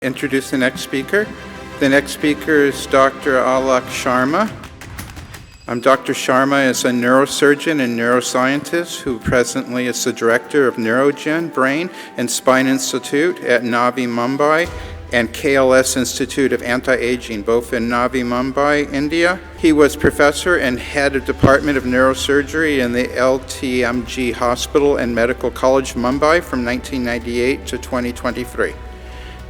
Introduce the next speaker. The next speaker is Dr. Alok Sharma. Dr. Sharma is a neurosurgeon and neuroscientist who presently is the director of NeuroGen Brain and Spine Institute at Navi Mumbai and KLS Institute of Anti-Aging, both in Navi Mumbai, India. He was professor and head of Department of Neurosurgery in the LTMG Hospital and Medical College, Mumbai from 1998 to 2023.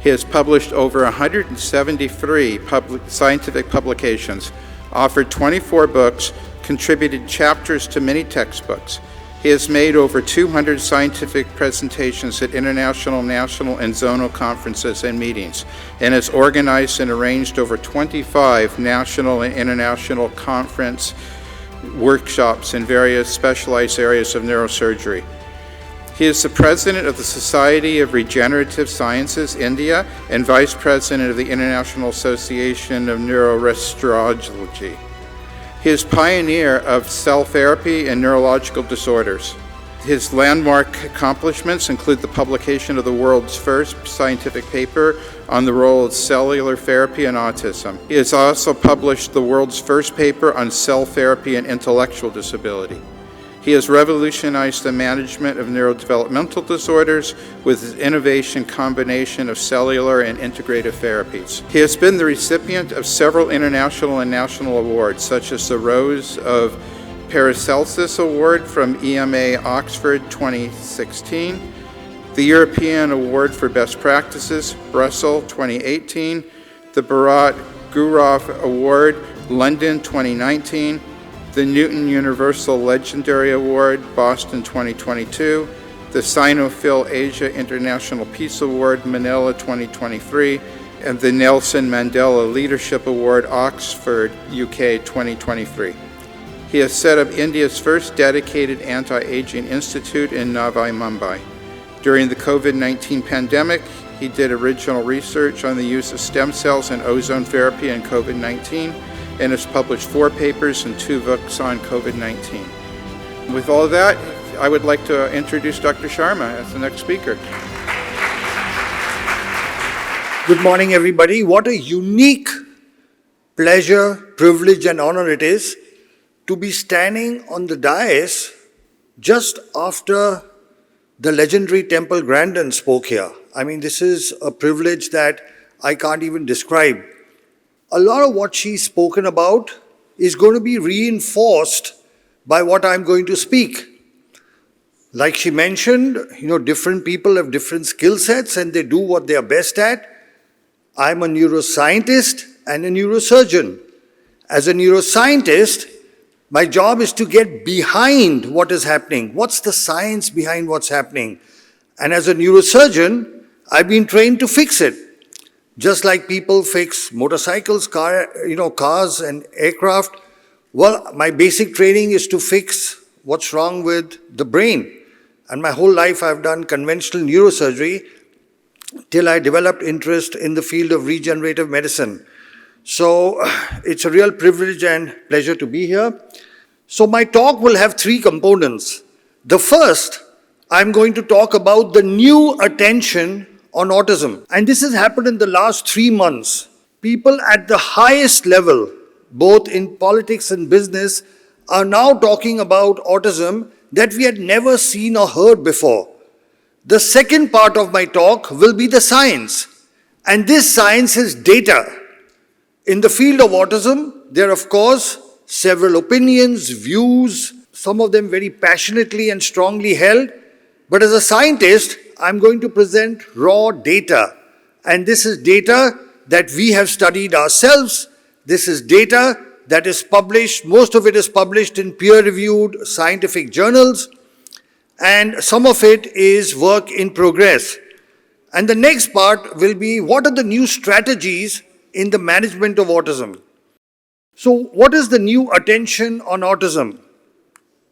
He has published over 173 scientific publications, authored 24 books, contributed chapters to many textbooks. He has made over 200 scientific presentations at international, national, and zonal conferences and meetings, and has organized and arranged over 25 national and international conference workshops in various specialized areas of neurosurgery. He is the president of the Society of Regenerative Sciences, India, and vice president of the International Association of Neuroscience. He is pioneer of cell therapy and neurological disorders. His landmark accomplishments include the publication of the world's first scientific paper on the role of cellular therapy in autism. He has also published the world's first paper on cell therapy and intellectual disability. He has revolutionized the management of neurodevelopmental disorders with his innovation combination of cellular and integrative therapies. He has been the recipient of several international and national awards, such as the Rose of Paracelsus Award from EMA Oxford 2016, the European Award for Best Practices, Brussels 2018, the Bharat Gaurav Award, London 2019, the Newton Universal Legendary Award, Boston 2022, the Sinophil Asia International Peace Award, Manila 2023, and the Nelson Mandela Leadership Award, Oxford, UK 2023. He has set up India's first dedicated anti-aging institute in Navi Mumbai. During the COVID-19 pandemic, he did original research on the use of stem cells and ozone therapy in COVID-19, and has published 4 papers and 2 books on COVID-19. With all of that, I would like to introduce Dr. Sharma as the next speaker. Good morning, everybody. What a unique pleasure, privilege, and honor it is to be standing on the dais just after the legendary Temple Grandin spoke here. I mean, this is a privilege that I can't even describe. A lot of what she's spoken about is going to be reinforced by what I'm going to speak. Like she mentioned, different people have different skill sets and they do what they are best at. I'm a neuroscientist and a neurosurgeon. As a neuroscientist, my job is to get behind what is happening. What's the science behind what's happening? And as a neurosurgeon, I've been trained to fix it. Just like people fix motorcycles, cars and aircraft, well, my basic training is to fix what's wrong with the brain. And my whole life I've done conventional neurosurgery till I developed interest in the field of regenerative medicine. So it's a real privilege and pleasure to be here. So my talk will have 3 components. The first, I'm going to talk about the new attention on autism. And this has happened in the last 3 months. People at the highest level, both in politics and business, are now talking about autism that we had never seen or heard before. The second part of my talk will be the science. And this science is data. In the field of autism, there are, of course, several opinions, views, some of them very passionately and strongly held. But as a scientist, I'm going to present raw data. And this is data that we have studied ourselves. This is data that is published, most of it is published in peer-reviewed scientific journals, and some of it is work in progress. And the next part will be, what are the new strategies in the management of autism? So what is the new attention on autism?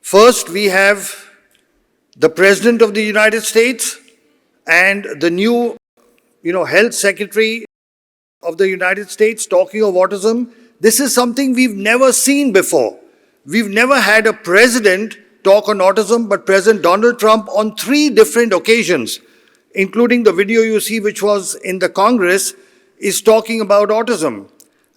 First, we have the President of the United States and the new, Health Secretary of the United States talking of autism. This is something we've never seen before. We've never had a president talk on autism, but President Donald Trump on 3 different occasions including the video you see, which was in the Congress, is talking about autism.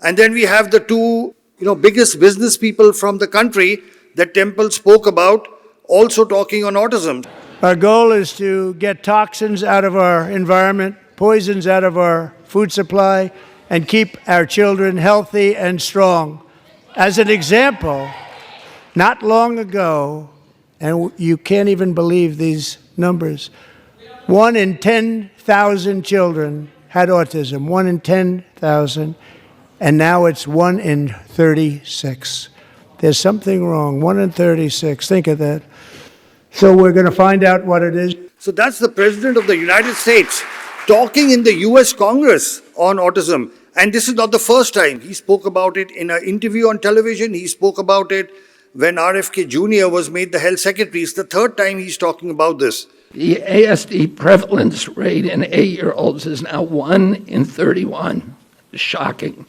And then we have the two, biggest business people from the country that Temple spoke about, also talking on autism. Our goal is to get toxins out of our environment, poisons out of our food supply, and keep our children healthy and strong. As an example, not long ago, and you can't even believe these numbers, 1 in 10,000 children had autism, 1 in 10,000, and now it's 1 in 36. There's something wrong, 1 in 36, think of that. So we're going to find out what it is. So that's the President of the United States talking in the US Congress on autism. And this is not the first time. He spoke about it in an interview on television. He spoke about it when RFK Jr. was made the health secretary. It's the third time he's talking about this. The ASD prevalence rate in 8-year-olds is now 1 in 31. Shocking.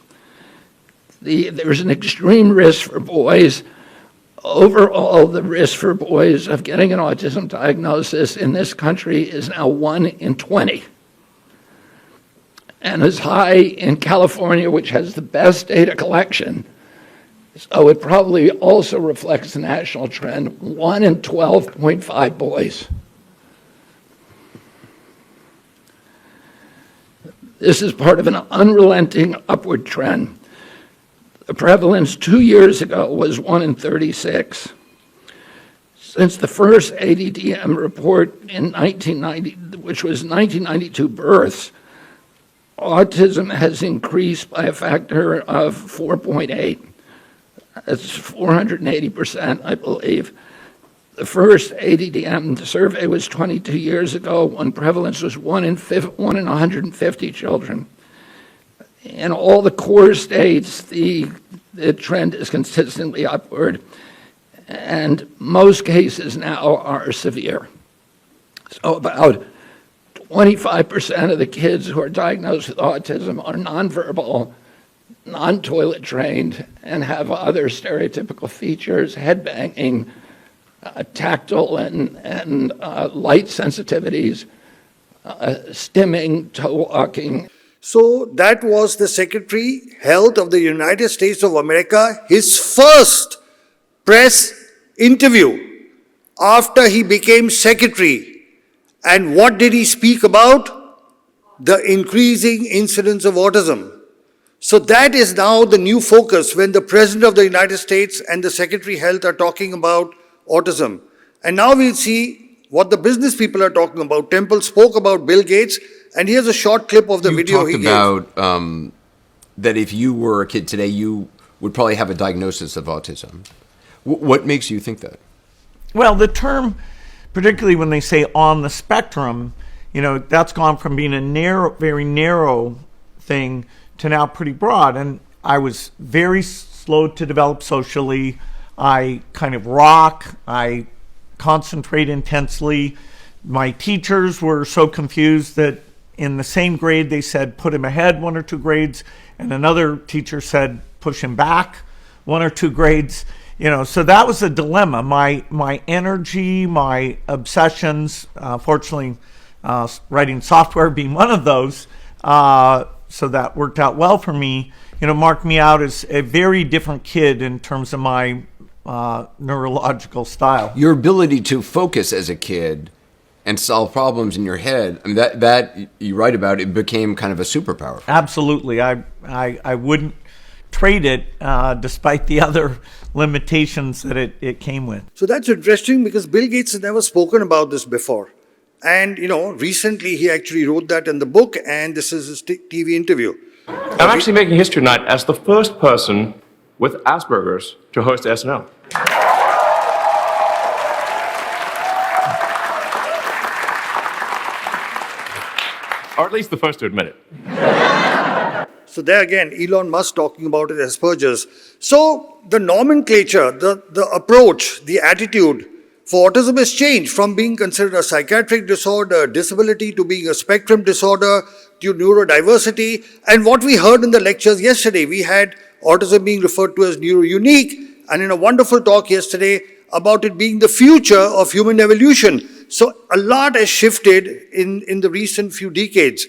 There's an extreme risk for boys. Overall, the risk for boys of getting an autism diagnosis in this country is now 1 in 20. And as high in California, which has the best data collection. So it probably also reflects the national trend, 1 in 12.5 boys. This is part of an unrelenting upward trend. The prevalence 2 years ago was 1 in 36. Since the first ADDM report in 1990, which was 1992 births, autism has increased by a factor of 4.8. That's 480%, I believe. The first ADDM survey was 22 years ago when prevalence was 1 in 150 children. In all the core states, the trend is consistently upward, and most cases now are severe. So about 25% of the kids who are diagnosed with autism are nonverbal, non-toilet trained, and have other stereotypical features, head banging, tactile and light sensitivities, stimming, toe walking. So that was the Secretary Health of the United States of America, his first press interview after he became secretary. And what did he speak about? The increasing incidence of autism. So that is now the new focus when the President of the United States and the Secretary Health are talking about autism. And now we'll see what the business people are talking about. Temple spoke about Bill Gates, and here's a short clip of the video he gave. You talked about that if you were a kid today, you would probably have a diagnosis of autism. What makes you think that? Well, the term, particularly when they say on the spectrum, that's gone from being a narrow, very narrow thing to now pretty broad. And I was very slow to develop socially. I kind of rock. I concentrate intensely. My teachers were so confused that in the same grade they said put him ahead 1 or 2 grades, and another teacher said push him back 1 or 2 grades. So that was a dilemma. My energy, my obsessions, fortunately, writing software being one of those, so that worked out well for me, marked me out as a very different kid in terms of my neurological style. Your ability to focus as a kid and solve problems in your head, I mean, that you write about, it became kind of a superpower. Absolutely. I wouldn't trade it despite the other limitations that it came with. So that's interesting because Bill Gates has never spoken about this before. And, recently he actually wrote that in the book, and this is his TV interview. I'm actually making history tonight as the first person with Asperger's to host SNL. Or at least the first to admit it. So there again, Elon Musk talking about it as Asperger's. So the nomenclature, the approach, the attitude for autism has changed from being considered a psychiatric disorder, disability, to being a spectrum disorder, to neurodiversity. And what we heard in the lectures yesterday, we had autism being referred to as neuro-unique, and in a wonderful talk yesterday about it being the future of human evolution. So a lot has shifted in the recent few decades.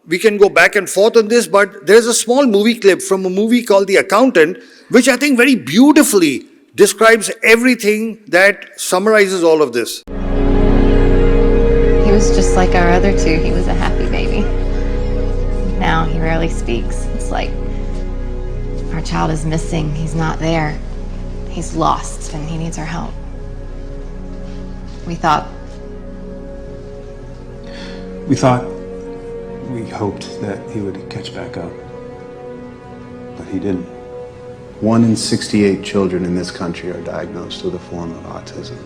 We can go back and forth on this, but there's a small movie clip from a movie called The Accountant, which I think very beautifully describes everything that summarizes all of this. He was just like our other two. He was a happy baby. Now he rarely speaks. It's like our child is missing. He's not there. He's lost and he needs our help. We hoped that he would catch back up, but he didn't. 1 in 68 children in this country are diagnosed with a form of autism.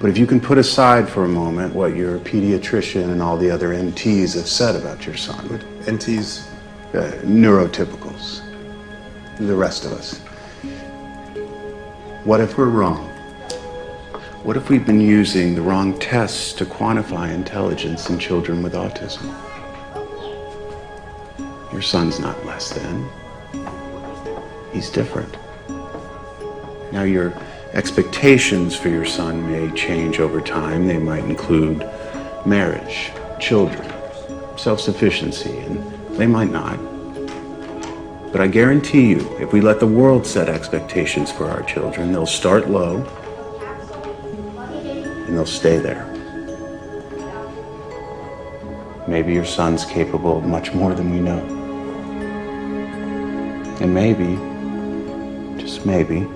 But if you can put aside for a moment what your pediatrician and all the other NTs have said about your son. What NTs? Neurotypicals. The rest of us. What if we're wrong? What if we've been using the wrong tests to quantify intelligence in children with autism? Your son's not less than. He's different. Now your expectations for your son may change over time. They might include marriage, children, self-sufficiency, and they might not. But I guarantee you, if we let the world set expectations for our children, they'll start low and they'll stay there. Maybe your son's capable of much more than we know. And maybe, just maybe,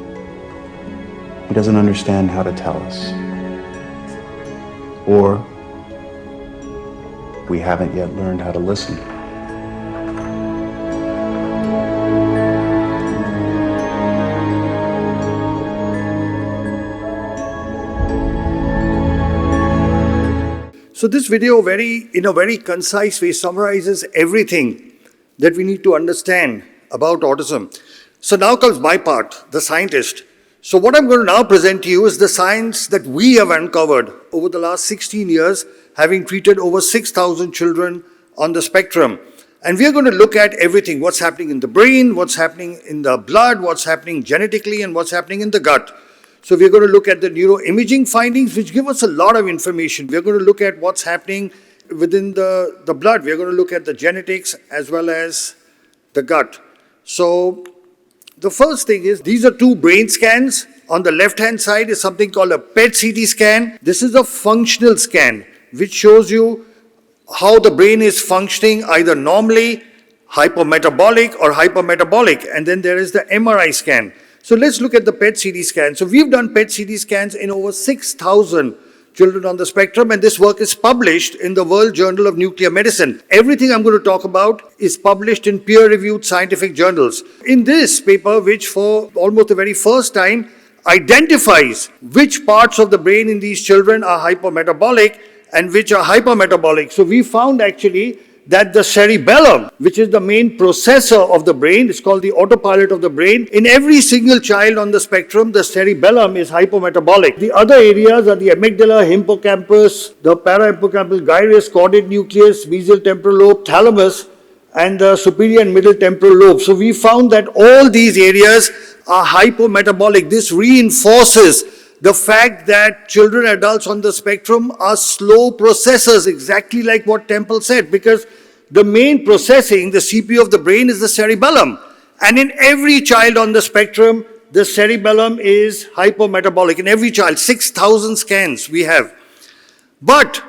he doesn't understand how to tell us. Or we haven't yet learned how to listen. So this video in a very concise way summarizes everything that we need to understand about autism. So now comes my part, the scientist. So what I'm going to now present to you is the science that we have uncovered over the last 16 years, having treated over 6,000 children on the spectrum. And we are going to look at everything, what's happening in the brain, what's happening in the blood, what's happening genetically, and what's happening in the gut. So we're going to look at the neuroimaging findings, which give us a lot of information. We're going to look at what's happening within the blood. We're going to look at the genetics as well as the gut. So the first thing is, these are 2 brain scans. On the left-hand side is something called a PET-CT scan. This is a functional scan, which shows you how the brain is functioning either normally, hypometabolic or hypermetabolic. And then there is the MRI scan. So let's look at the PET-CT scan. So we've done PET-CT scans in over 6,000 children on the spectrum, and this work is published in the World Journal of Nuclear Medicine. Everything I'm going to talk about is published in peer-reviewed scientific journals. In this paper, which for almost the very first time identifies which parts of the brain in these children are hypermetabolic and which are hypermetabolic. So we found actually that the cerebellum, which is the main processor of the brain, is called the autopilot of the brain. In every single child on the spectrum, the cerebellum is hypometabolic. The other areas are the amygdala, hippocampus, the parahippocampal gyrus, caudate nucleus, mesial temporal lobe, thalamus, and the superior and middle temporal lobe. So we found that all these areas are hypometabolic. This reinforces the fact that children and adults on the spectrum are slow processors, exactly like what Temple said, because the main processing, the CPU of the brain, is the cerebellum. And in every child on the spectrum, the cerebellum is hypometabolic. In every child, 6,000 scans we have. But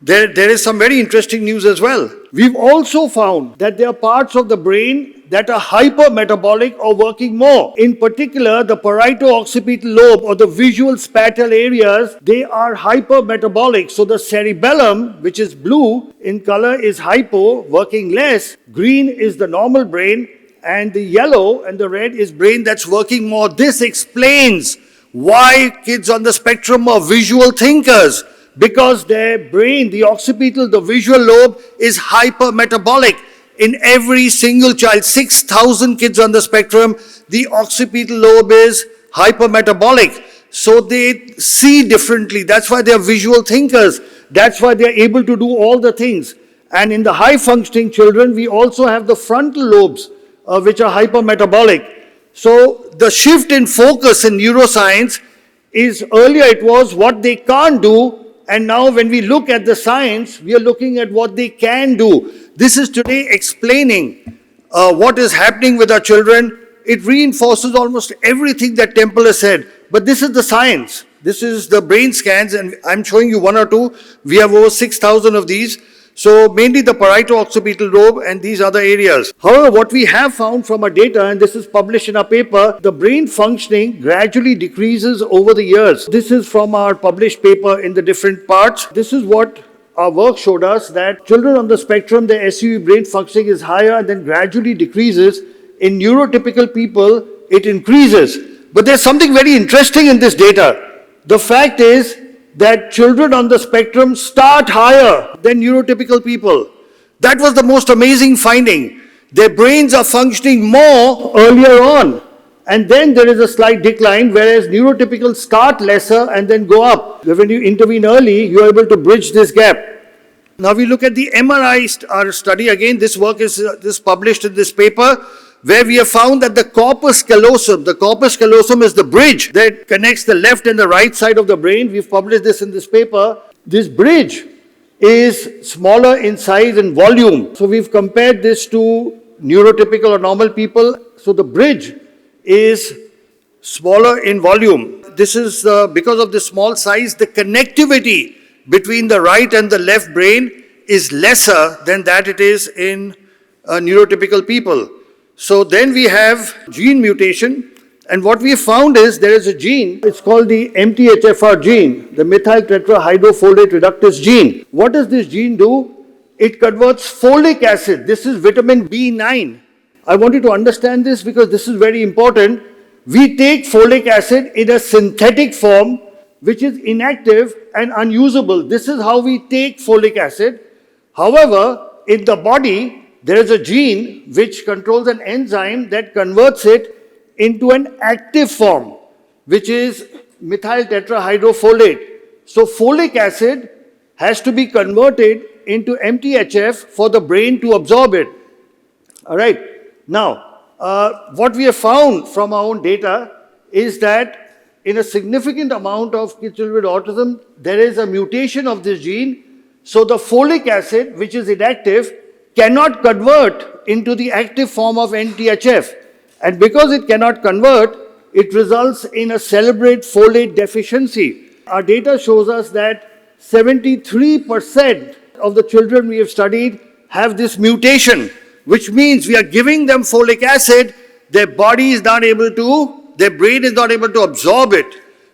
there is some very interesting news as well. We've also found that there are parts of the brain that are hypermetabolic or working more. In particular, the parieto-occipital lobe or the visual spatial areas, they are hypermetabolic. So the cerebellum, which is blue in color, is hypo, working less. Green is the normal brain, and the yellow and the red is brain that's working more. This explains why kids on the spectrum are visual thinkers, because their brain, the occipital, the visual lobe, is hypermetabolic. In every single child, 6,000 kids on the spectrum, the occipital lobe is hypermetabolic. So they see differently. That's why they're visual thinkers. That's why they're able to do all the things. And in the high-functioning children, we also have the frontal lobes, which are hypermetabolic. So the shift in focus in neuroscience is earlier it was what they can't do, and now when we look at the science, we are looking at what they can do. This is today explaining what is happening with our children. It reinforces almost everything that Temple has said. But this is the science. This is the brain scans, and I'm showing you one or two. We have over 6,000 of these. So mainly the parieto-occipital lobe and these other areas. However, what we have found from our data, and this is published in our paper, the brain functioning gradually decreases over the years. This is from our published paper in the different parts. This is what our work showed us, that children on the spectrum, their SUV brain functioning is higher and then gradually decreases. In neurotypical people, it increases. But there's something very interesting in this data. The fact is that children on the spectrum start higher than neurotypical people. That was the most amazing finding. Their brains are functioning more earlier on. And then there is a slight decline, whereas neurotypical start lesser and then go up. When you intervene early, you are able to bridge this gap. Now we look at the MRI study. Again, this work is published in this paper, where we have found that the corpus callosum is the bridge that connects the left and the right side of the brain. We've published this in this paper. This bridge is smaller in size and volume. So we've compared this to neurotypical or normal people. So the bridge is smaller in volume. This is because of the small size, the connectivity between the right and the left brain is lesser than that it is in neurotypical people. So then we have gene mutation, and what we found is there is a gene, it's called the MTHFR gene, the methyl tetrahydrofolate reductase gene. What does this gene do? It converts folic acid. This is vitamin B9. I want you to understand this because this is very important. We take folic acid in a synthetic form which is inactive and unusable. This is how we take folic acid. However, in the body, there is a gene which controls an enzyme that converts it into an active form, which is methyl tetrahydrofolate. So folic acid has to be converted into MTHF for the brain to absorb it. All right. Now, what we have found from our own data is that in a significant amount of children with autism, there is a mutation of this gene. So the folic acid, which is inactive, cannot convert into the active form of MTHF. And because it cannot convert, it results in a cerebrate folate deficiency. Our data shows us that 73% of the children we have studied have this mutation, which means we are giving them folic acid, their body is not able to, their brain is not able to absorb it.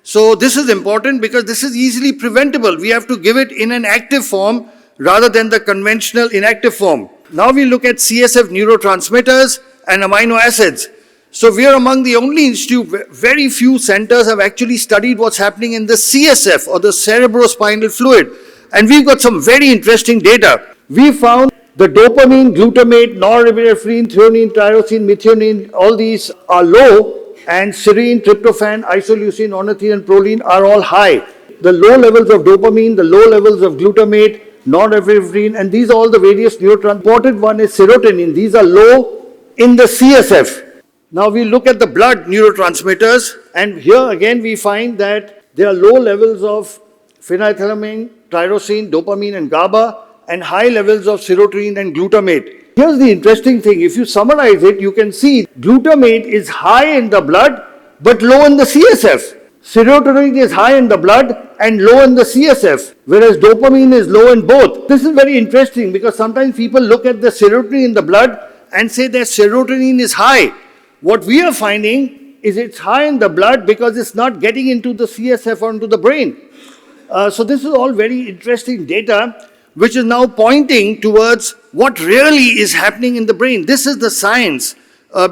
So this is important because this is easily preventable. We have to give it in an active form rather than the conventional inactive form. Now we look at CSF neurotransmitters and amino acids. So we are among the only institute, very few centers have actually studied what's happening in the CSF or the cerebrospinal fluid. And we've got some very interesting data. We found the dopamine, glutamate, norepinephrine, threonine, tyrosine, methionine, all these are low, and serine, tryptophan, isoleucine, ornithine, and proline are all high. The low levels of dopamine, the low levels of glutamate, norepinephrine, and these are all the various neurotransmitters. Important one is serotonin. These are low in the CSF. Now we look at the blood neurotransmitters, and here again we find that there are low levels of phenethylamine, tyrosine, dopamine, and GABA, and high levels of serotonin and glutamate. Here's the interesting thing. If you summarize it, you can see glutamate is high in the blood, but low in the CSF. Serotonin is high in the blood and low in the CSF, whereas dopamine is low in both. This is very interesting because sometimes people look at the serotonin in the blood and say that serotonin is high. What we are finding is it's high in the blood because it's not getting into the CSF or into the brain. So this is all very interesting data, which is now pointing towards what really is happening in the brain. This is the science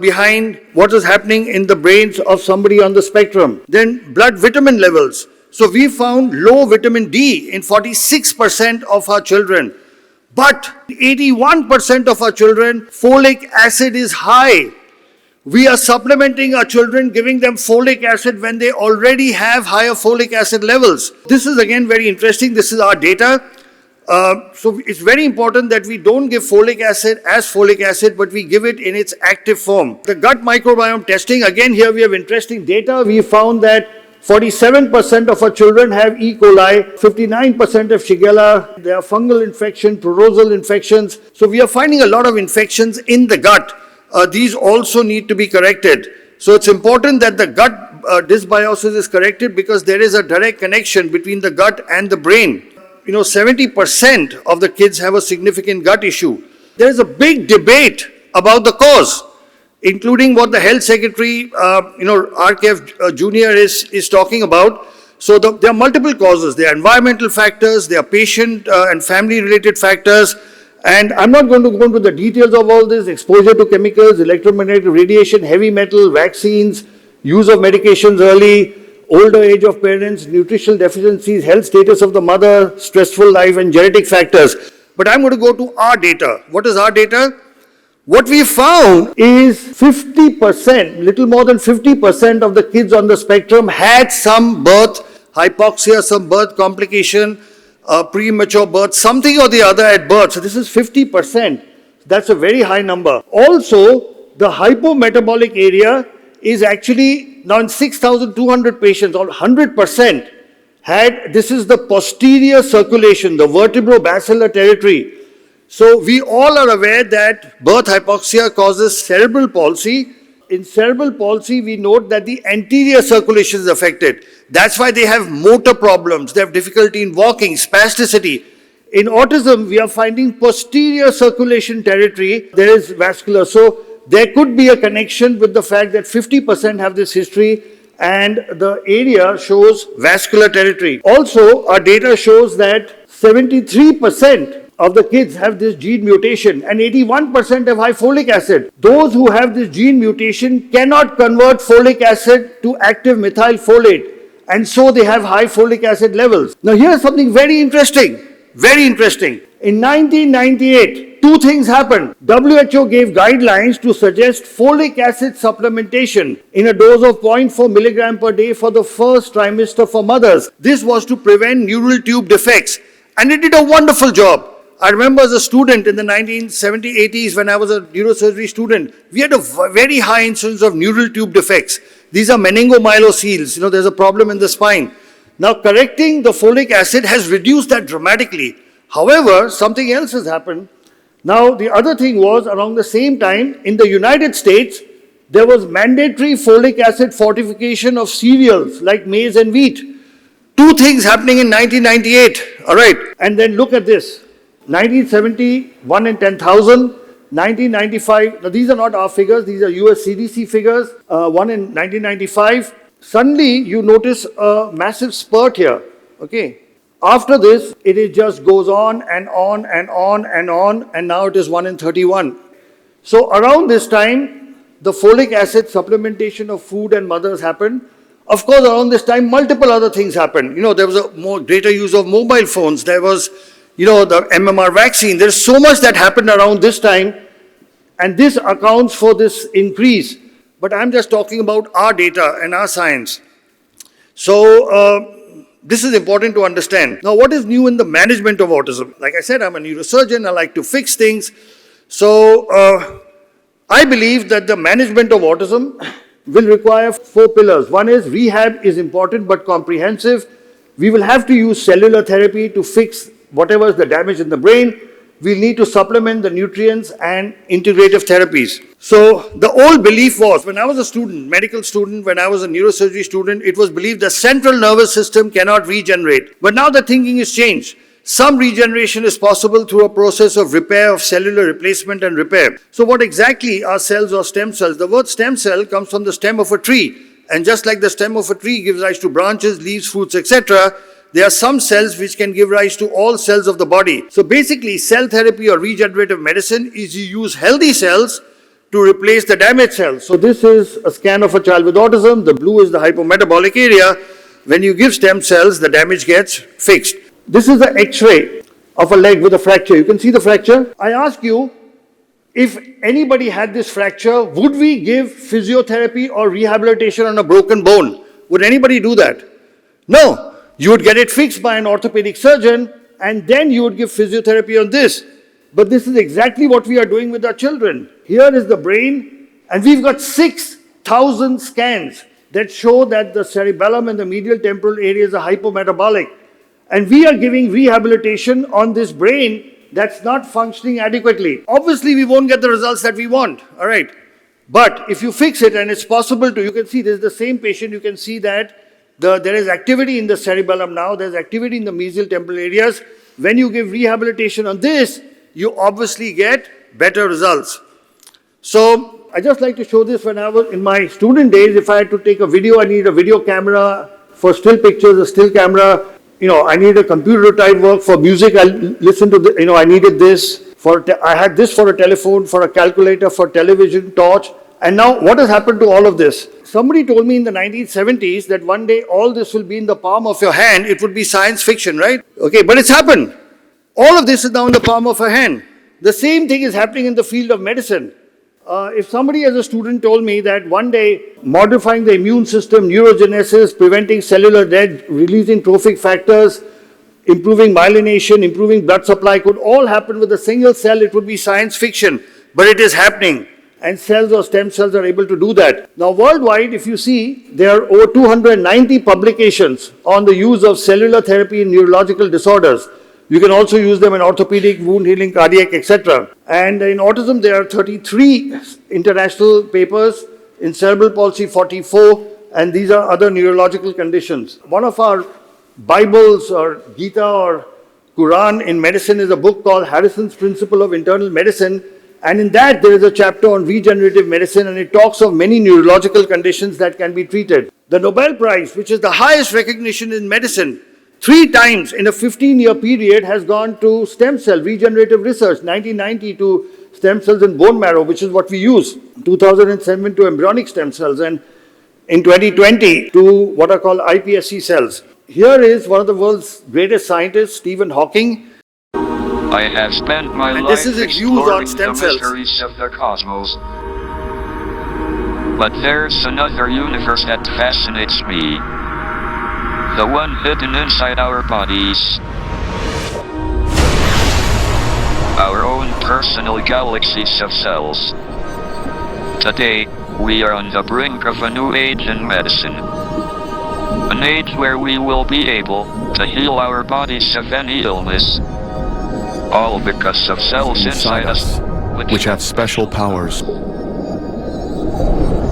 behind what is happening in the brains of somebody on the spectrum. Then blood vitamin levels. So we found low vitamin D in 46% of our children. But 81% of our children, folic acid is high. We are supplementing our children, giving them folic acid when they already have higher folic acid levels. This is again very interesting. This is our data. So it's very important that we don't give folic acid as folic acid, but we give it in its active form. The gut microbiome testing, again here we have interesting data. We found that 47% of our children have E. coli, 59% have Shigella, there are fungal infections, protozoal infections. So we are finding a lot of infections in the gut. These also need to be corrected. So it's important that the gut dysbiosis is corrected because there is a direct connection between the gut and the brain. 70% of the kids have a significant gut issue. There is a big debate about the cause, including what the health secretary, RKF Jr. is talking about. So there are multiple causes. There are environmental factors, there are patient and family-related factors, and I'm not going to go into the details of all this: exposure to chemicals, electromagnetic radiation, heavy metal, vaccines, use of medications early, older age of parents, nutritional deficiencies, health status of the mother, stressful life, and genetic factors. But I'm going to go to our data. What is our data? What we found is 50%, little more than 50% of the kids on the spectrum had some birth hypoxia, some birth complication, premature birth, something or the other at birth. So this is 50%. That's a very high number. Also, the hypometabolic area is actually now in 6,200 patients, or 100% had, this is the posterior circulation, the vertebrobasilar territory. So we all are aware that birth hypoxia causes cerebral palsy. In cerebral palsy, we note that the anterior circulation is affected. That's why they have motor problems. They have difficulty in walking, spasticity. In autism, we are finding posterior circulation territory. There is vascular. So there could be a connection with the fact that 50% have this history and the area shows vascular territory. Also, our data shows that 73% of the kids have this gene mutation and 81% have high folic acid. Those who have this gene mutation cannot convert folic acid to active methylfolate, and so they have high folic acid levels. Now here's something very interesting, very interesting. In 1998, two things happened. WHO gave guidelines to suggest folic acid supplementation in a dose of 0.4 milligram per day for the first trimester for mothers. This was to prevent neural tube defects, and it did a wonderful job. I remember as a student in the 1970s, 80s, when I was a neurosurgery student, we had a very high incidence of neural tube defects. These are meningomyelocele. There's a problem in the spine. Now, correcting the folic acid has reduced that dramatically. However, something else has happened. Now, the other thing was, around the same time, in the United States, there was mandatory folic acid fortification of cereals like maize and wheat. Two things happening in 1998. All right. And then look at this. 1970, 1 in 10,000. 1995, now these are not our figures, these are US CDC figures. 1 in 1995. Suddenly, you notice a massive spurt here. Okay. After this, it just goes on and on and on and on, and now it is 1 in 31. So around this time, the folic acid supplementation of food and mothers happened. Of course, around this time, multiple other things happened. There was a greater use of mobile phones. There was, the MMR vaccine. There's so much that happened around this time, and this accounts for this increase. But I'm just talking about our data and our science. So, this is important to understand. Now, what is new in the management of autism? Like I said, I'm a neurosurgeon. I like to fix things. So, I believe that the management of autism will require 4 pillars. One is rehab is important but comprehensive. We will have to use cellular therapy to fix whatever is the damage in the brain. We'll need to supplement the nutrients and integrative therapies. So the old belief was, when I was a student, medical student, when I was a neurosurgery student, it was believed the central nervous system cannot regenerate. But now the thinking has changed. Some regeneration is possible through a process of repair, of cellular replacement and repair. So what exactly are cells or stem cells? The word stem cell comes from the stem of a tree. And just like the stem of a tree gives rise to branches, leaves, fruits, etc., there are some cells which can give rise to all cells of the body. So basically, cell therapy or regenerative medicine is you use healthy cells to replace the damaged cells. So this is a scan of a child with autism. The blue is the hypometabolic area. When you give stem cells, the damage gets fixed. This is the X-ray of a leg with a fracture. You can see the fracture. I ask you, if anybody had this fracture, would we give physiotherapy or rehabilitation on a broken bone? Would anybody do that? No. You would get it fixed by an orthopedic surgeon, and then you would give physiotherapy on this. But this is exactly what we are doing with our children. Here is the brain, and we've got 6,000 scans. that show that the cerebellum and the medial temporal areas are hypometabolic. And we are giving rehabilitation on this brain that's not functioning adequately. Obviously, we won't get the results that we want, all right? But if you fix it, and it's possible to, you can see this is the same patient, you can see that there is activity in the cerebellum now, there's activity in the mesial temporal areas. When you give rehabilitation on this, you obviously get better results. So I just like to show this. When I was in my student days, if I had to take a video, I need a video camera. For still pictures, a still camera. I need a computer type work. For music, I listen to I needed this. I had this for a telephone, for a calculator, for television, torch. And now what has happened to all of this? Somebody told me in the 1970s that one day all this will be in the palm of your hand. It would be science fiction, right? Okay, but it's happened. All of this is now in the palm of a hand. The same thing is happening in the field of medicine. If somebody as a student told me that one day modifying the immune system, neurogenesis, preventing cellular death, releasing trophic factors, improving myelination, improving blood supply could all happen with a single cell, it would be science fiction. But it is happening. And cells or stem cells are able to do that. Now worldwide, if you see, there are over 290 publications on the use of cellular therapy in neurological disorders. You can also use them in orthopedic, wound healing, cardiac, etc. And in autism, there are 33 international papers, in cerebral palsy 44, and these are other neurological conditions. One of our Bibles or Gita or Quran in medicine is a book called Harrison's Principle of Internal Medicine, and in that there is a chapter on regenerative medicine, and it talks of many neurological conditions that can be treated. The Nobel Prize, which is the highest recognition in medicine, 3 times in a 15-year period has gone to stem cell regenerative research. 1990 to stem cells in bone marrow, which is what we use. 2007 to embryonic stem cells, and in 2020 to what are called iPSC cells. Here is one of the world's greatest scientists, Stephen Hawking. I have spent my life this is his views on stem cells. The mysteries of the cosmos. But there's another universe that fascinates me. The one hidden inside our bodies. Our own personal galaxies of cells. Today, we are on the brink of a new age in medicine. An age where we will be able to heal our bodies of any illness. All because of cells inside us, which have special powers.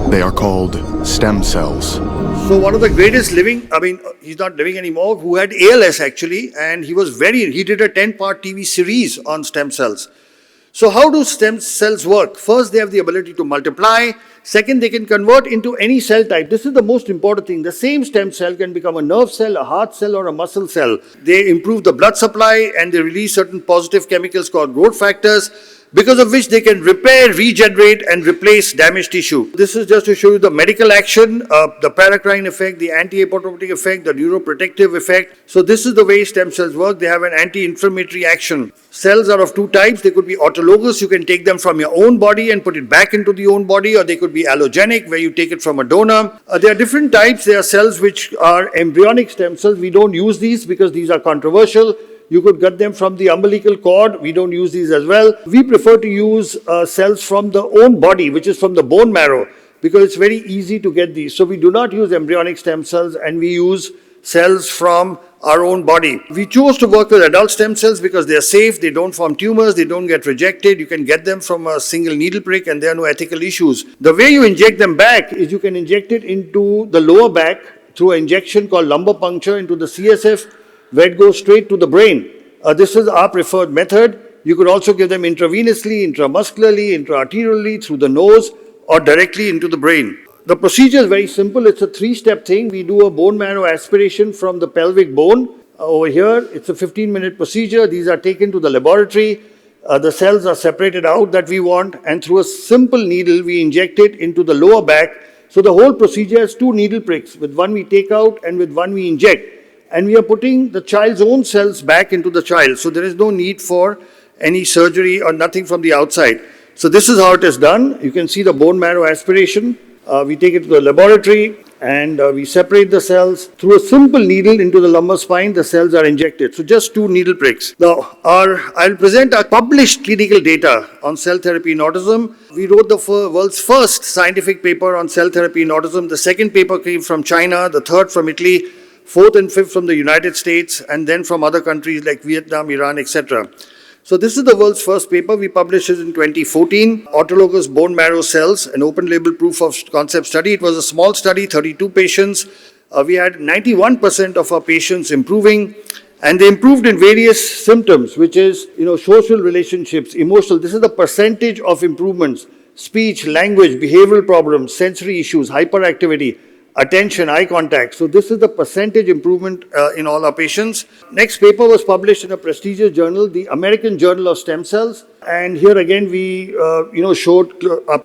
They are called stem cells. So one of the greatest living, he's not living anymore, who had ALS actually, and he did a 10-part TV series on stem cells. So how do stem cells work? First, they have the ability to multiply. Second, they can convert into any cell type. This is the most important thing. The same stem cell can become a nerve cell, a heart cell, or a muscle cell. They improve the blood supply and they release certain positive chemicals called growth factors, because of which they can repair, regenerate, and replace damaged tissue. This is just to show you the medical action, the paracrine effect, the anti-apoptotic effect, the neuroprotective effect. So this is the way stem cells work. They have an anti-inflammatory action. Cells are of 2 types. They could be autologous. You can take them from your own body and put it back into the own body, or they could be allogenic, where you take it from a donor. There are different types. There are cells which are embryonic stem cells. We don't use these because these are controversial. You could get them from the umbilical cord. We don't use these as well. We prefer to use cells from the own body, which is from the bone marrow, because it's very easy to get these. So we do not use embryonic stem cells, and we use cells from our own body. We chose to work with adult stem cells because they are safe, they don't form tumors, they don't get rejected. You can get them from a single needle prick, and there are no ethical issues. The way you inject them back is you can inject it into the lower back through an injection called lumbar puncture into the CSF, where it goes straight to the brain. This is our preferred method. You could also give them intravenously, intramuscularly, intraarterially, through the nose, or directly into the brain. The procedure is very simple. It's a 3-step thing. We do a bone marrow aspiration from the pelvic bone. Over here, it's a 15-minute procedure. These are taken to the laboratory. The cells are separated out that we want, and through a simple needle, we inject it into the lower back. So the whole procedure has 2 needle pricks. With one we take out, and with one we inject. And we are putting the child's own cells back into the child. So there is no need for any surgery or nothing from the outside. So this is how it is done. You can see the bone marrow aspiration. We take it to the laboratory. And we separate the cells through a simple needle into the lumbar spine. The cells are injected. So just 2 needle pricks. Now, I'll present our published clinical data on cell therapy in autism. We wrote the world's first scientific paper on cell therapy in autism. The second paper came from China, the third from Italy, fourth and fifth from the United States, and then from other countries like Vietnam, Iran, etc. So this is the world's first paper. We published it in 2014. Autologous bone marrow cells, an open-label proof of concept study. It was a small study, 32 patients. We had 91% of our patients improving, and they improved in various symptoms, which is, social relationships, emotional. This is the percentage of improvements: speech, language, behavioral problems, sensory issues, hyperactivity, attention, eye contact. So this is the percentage improvement in all our patients. Next paper was published in a prestigious journal, the American Journal of Stem Cells. And here again we,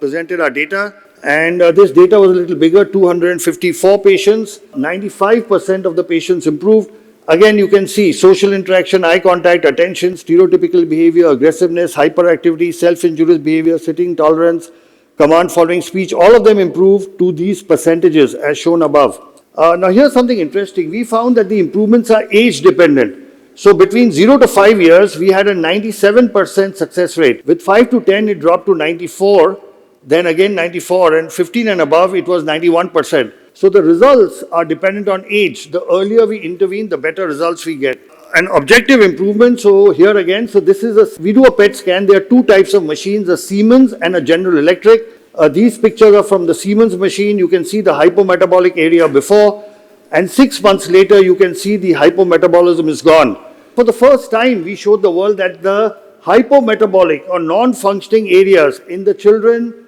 presented our data. And this data was a little bigger, 254 patients. 95% of the patients improved. Again, you can see social interaction, eye contact, attention, stereotypical behavior, aggressiveness, hyperactivity, self-injurious behavior, sitting tolerance, command following speech, all of them improved to these percentages as shown above. Now here's something interesting. We found that the improvements are age dependent. So between 0 to 5 years, we had a 97% success rate. With 5 to 10, it dropped to 94, then again 94, and 15 and above, it was 91%. So the results are dependent on age. The earlier we intervene, the better results we get. An objective improvement, so here again, so this is we do a PET scan. There are 2 types of machines, a Siemens and a General Electric. These pictures are from the Siemens machine. You can see the hypometabolic area before, and 6 months later, you can see the hypometabolism is gone. For the first time, we showed the world that the hypometabolic or non-functioning areas in the children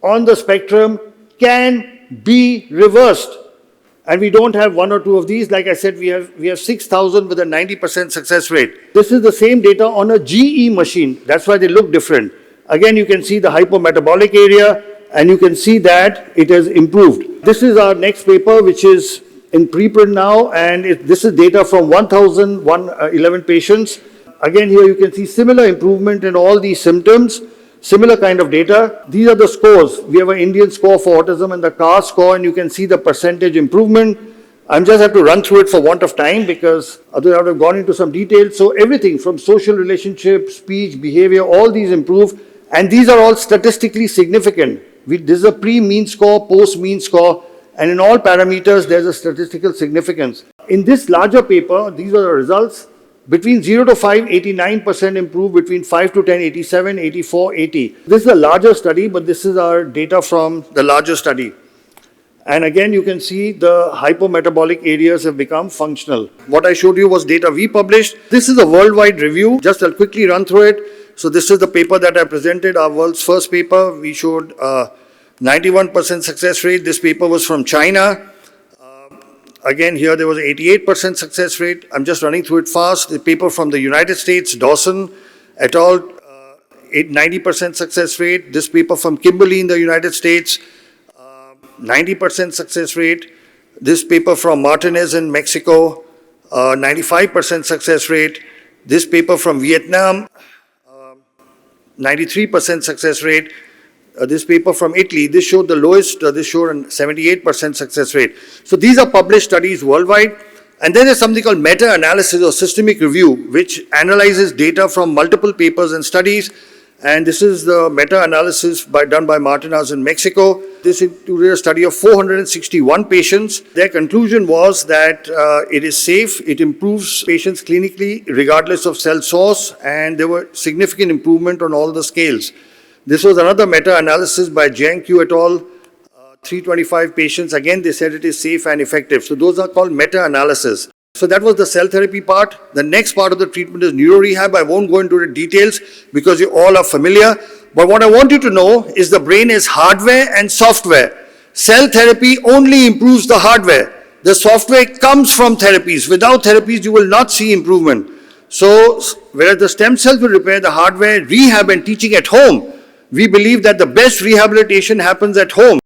on the spectrum can be reversed. And we don't have 1 or 2 of these. Like I said, we have 6,000 with a 90% success rate. This is the same data on a GE machine. That's why they look different. Again, you can see the hypometabolic area, and you can see that it has improved. This is our next paper, which is in preprint now, and this is data from 1,111 patients. Again, here you can see similar improvement in all these symptoms. Similar kind of data. These are the scores. We have an Indian score for autism and the CAR score, and you can see the percentage improvement. I just have to run through it for want of time because otherwise I would have gone into some detail. So everything from social relationships, speech, behavior, all these improve, and these are all statistically significant. This is a pre-mean score, post-mean score, and in all parameters there's a statistical significance. In this larger paper, these are the results. Between 0 to 5, 89% improved. Between 5 to 10, 87, 84, 80. This is a larger study, but this is our data from the larger study. And again, you can see the hypometabolic areas have become functional. What I showed you was data we published. This is a worldwide review. Just I'll quickly run through it. So this is the paper that I presented, our world's first paper. We showed 91% success rate. This paper was from China. Again, here there was an 88% success rate. I'm just running through it fast. The paper from the United States, Dawson et al., 90% success rate. This paper from Kimberly in the United States, 90% success rate. This paper from Martinez in Mexico, 95% success rate. This paper from Vietnam, 93% success rate. This paper from Italy, this showed the lowest, this showed a 78% success rate. So these are published studies worldwide. And then there's something called meta-analysis or systemic review, which analyzes data from multiple papers and studies. And this is the meta-analysis done by Martinez in Mexico. This included a study of 461 patients. Their conclusion was that it is safe, it improves patients clinically regardless of cell source, and there were significant improvement on all the scales. This was another meta-analysis by Jiang Q et al., 325 patients. Again, they said it is safe and effective. So those are called meta-analysis. So that was the cell therapy part. The next part of the treatment is neuro-rehab. I won't go into the details because you all are familiar. But what I want you to know is the brain is hardware and software. Cell therapy only improves the hardware. The software comes from therapies. Without therapies, you will not see improvement. So whereas the stem cells will repair the hardware, rehab and teaching at home, we believe that the best rehabilitation happens at home.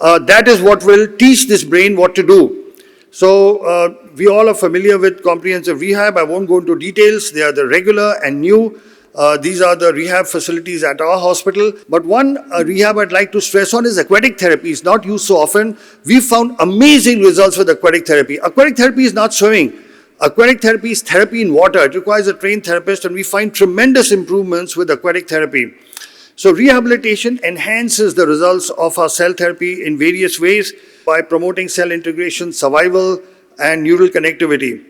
That is what will teach this brain what to do. So we all are familiar with comprehensive rehab. I won't go into details. They are the regular and new. These are the rehab facilities at our hospital. But one rehab I'd like to stress on is aquatic therapy. It's not used so often. We found amazing results with aquatic therapy. Aquatic therapy is not swimming. Aquatic therapy is therapy in water. It requires a trained therapist, and we find tremendous improvements with aquatic therapy. So rehabilitation enhances the results of our cell therapy in various ways by promoting cell integration, survival, and neural connectivity.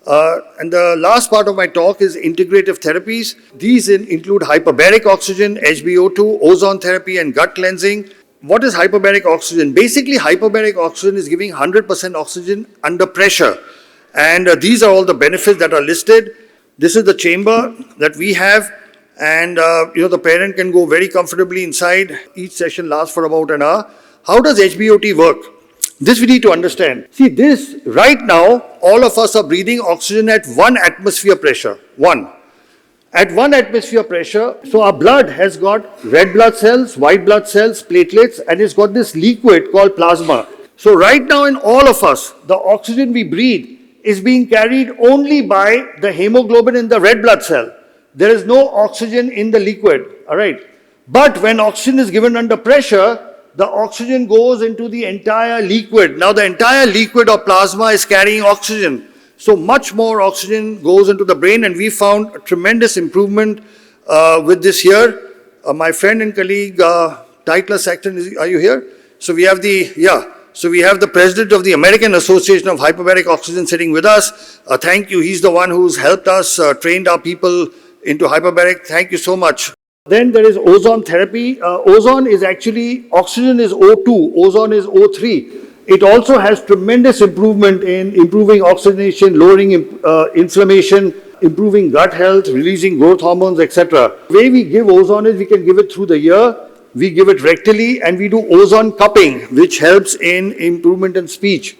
And the last part of my talk is integrative therapies. These include hyperbaric oxygen, HbO2, ozone therapy, and gut cleansing. What is hyperbaric oxygen? Basically, hyperbaric oxygen is giving 100% oxygen under pressure. And these are all the benefits that are listed. This is the chamber that we have. And, the parent can go very comfortably inside. Each session lasts for about an hour. How does HbO2 work? This we need to understand. See, this, right now, all of us are breathing oxygen at 1 atmosphere pressure. 1. At 1 atmosphere pressure, so our blood has got red blood cells, white blood cells, platelets, and it's got this liquid called plasma. So right now in all of us, the oxygen we breathe is being carried only by the hemoglobin in the red blood cell. There is no oxygen in the liquid, all right? But when oxygen is given under pressure, the oxygen goes into the entire liquid. Now the entire liquid or plasma is carrying oxygen. So much more oxygen goes into the brain, and we found a tremendous improvement with this here. My friend and colleague, Titler Saxton, are you here? So we have the president of the American Association of Hyperbaric Oxygen sitting with us. Thank you. He's the one who's helped us, trained our people into hyperbaric. Thank you so much. Then there is ozone therapy. Ozone is actually, oxygen is O2, ozone is O3. It also has tremendous improvement in improving oxygenation, lowering inflammation, improving gut health, releasing growth hormones, etc. The way we give ozone is we can give it through the ear, we give it rectally, and we do ozone cupping, which helps in improvement in speech.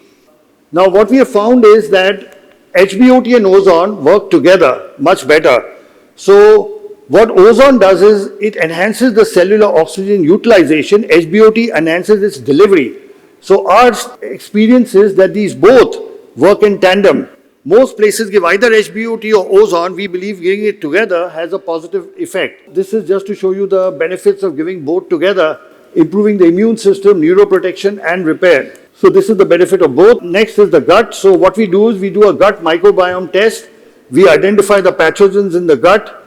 Now what we have found is that HbO2 and ozone work together much better. So what ozone does is it enhances the cellular oxygen utilization. HbO2 enhances its delivery. So our experience is that these both work in tandem. Most places give either HbO2 or ozone. We believe giving it together has a positive effect. This is just to show you the benefits of giving both together, improving the immune system, neuroprotection, and repair. So this is the benefit of both. Next is the gut. So what we do is we do a gut microbiome test. We identify the pathogens in the gut.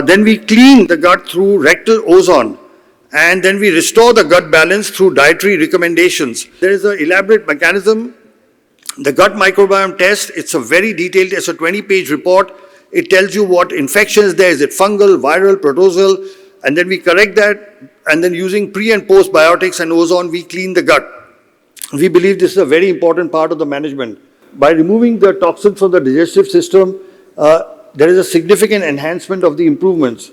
Then we clean the gut through rectal ozone, and then we restore the gut balance through dietary recommendations. There is an elaborate mechanism. The gut microbiome test, it's a very detailed, it's a 20-page report. It tells you what infections there is. It fungal, viral, protozoal, and then we correct that, and then using pre and postbiotics and ozone, we clean the gut. We believe this is a very important part of the management. By removing the toxins from the digestive system, there is a significant enhancement of the improvements.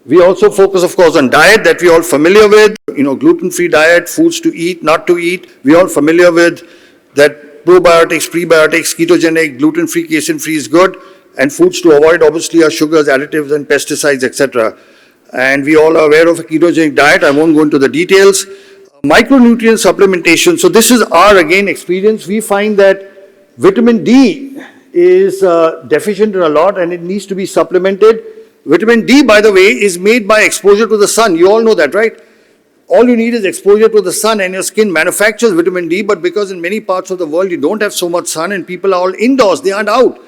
We also focus, of course, on diet that we're all familiar with. Gluten-free diet, foods to eat, not to eat. We're all familiar with that probiotics, prebiotics, ketogenic, gluten-free, casein-free is good. And foods to avoid, obviously, are sugars, additives, and pesticides, etc. And we all are aware of a ketogenic diet. I won't go into the details. Micronutrient supplementation. So this is our, again, experience. We find that vitamin D is deficient in a lot, and it needs to be supplemented. Vitamin D, by the way, is made by exposure to the sun. You all know that, right? All you need is exposure to the sun, and your skin manufactures vitamin D, but because in many parts of the world you don't have so much sun and people are all indoors, they aren't out.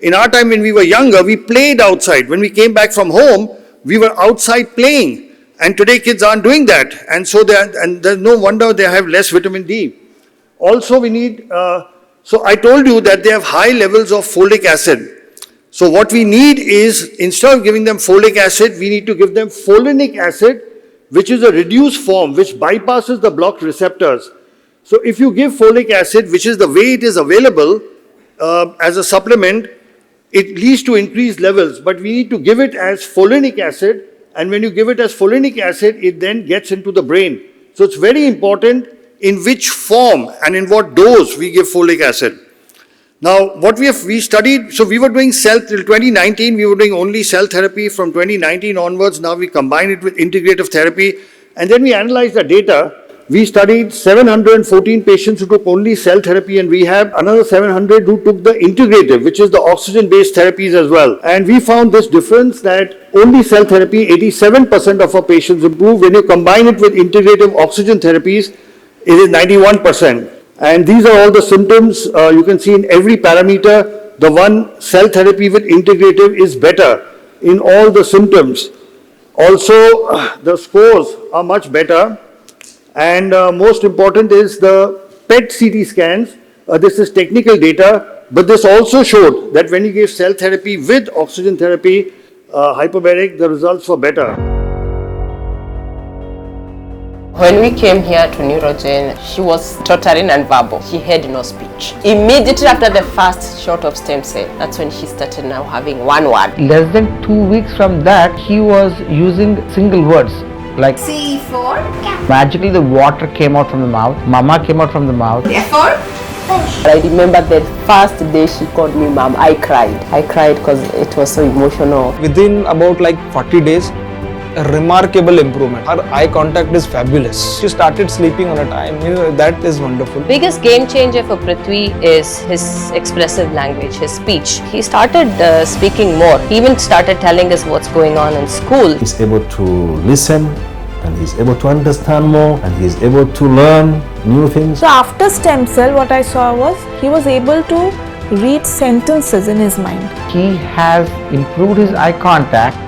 In our time when we were younger, we played outside. When we came back from home, we were outside playing. And today kids aren't doing that. And so there's no wonder they have less vitamin D. Also we need, so I told you that they have high levels of folic acid. So what we need is, instead of giving them folic acid, we need to give them folinic acid, which is a reduced form, which bypasses the blocked receptors. So if you give folic acid, which is the way it is available as a supplement, it leads to increased levels, but we need to give it as folinic acid, and when you give it as folinic acid, it then gets into the brain. So it's very important in which form and in what dose we give folic acid. Now, what we studied, so we were doing till 2019, we were doing only cell therapy. From 2019 onwards, now we combine it with integrative therapy, and then we analyzed the data. We studied 714 patients who took only cell therapy and rehab, another 700 who took the integrative, which is the oxygen-based therapies as well. And we found this difference that only cell therapy, 87% of our patients improve. When you combine it with integrative oxygen therapies, it is 91%. And these are all the symptoms you can see in every parameter. The one cell therapy with integrative is better in all the symptoms. Also, the scores are much better. And most important is the PET CT scans. This is technical data, but this also showed that when you gave cell therapy with oxygen therapy, hyperbaric, the results were better. When we came here to NeuroGen, she was totally non-verbal. She had no speech. Immediately after the first shot of stem cell, that's when she started now having one word. Less than 2 weeks from that, he was using single words like C4. Magically the water came out from the mouth, mama came out from the mouth. Therefore, I remember the first day she called me mom, I cried because it was so emotional. Within about like 40 days, a remarkable improvement. Her eye contact is fabulous. She started sleeping on a time. That is wonderful. Biggest game changer for Prithvi is his expressive language, his speech. He started speaking more. He even started telling us what's going on in school. He's able to listen and he's able to understand more and he's able to learn new things. So after stem cell, what I saw was he was able to read sentences in his mind. He has improved his eye contact.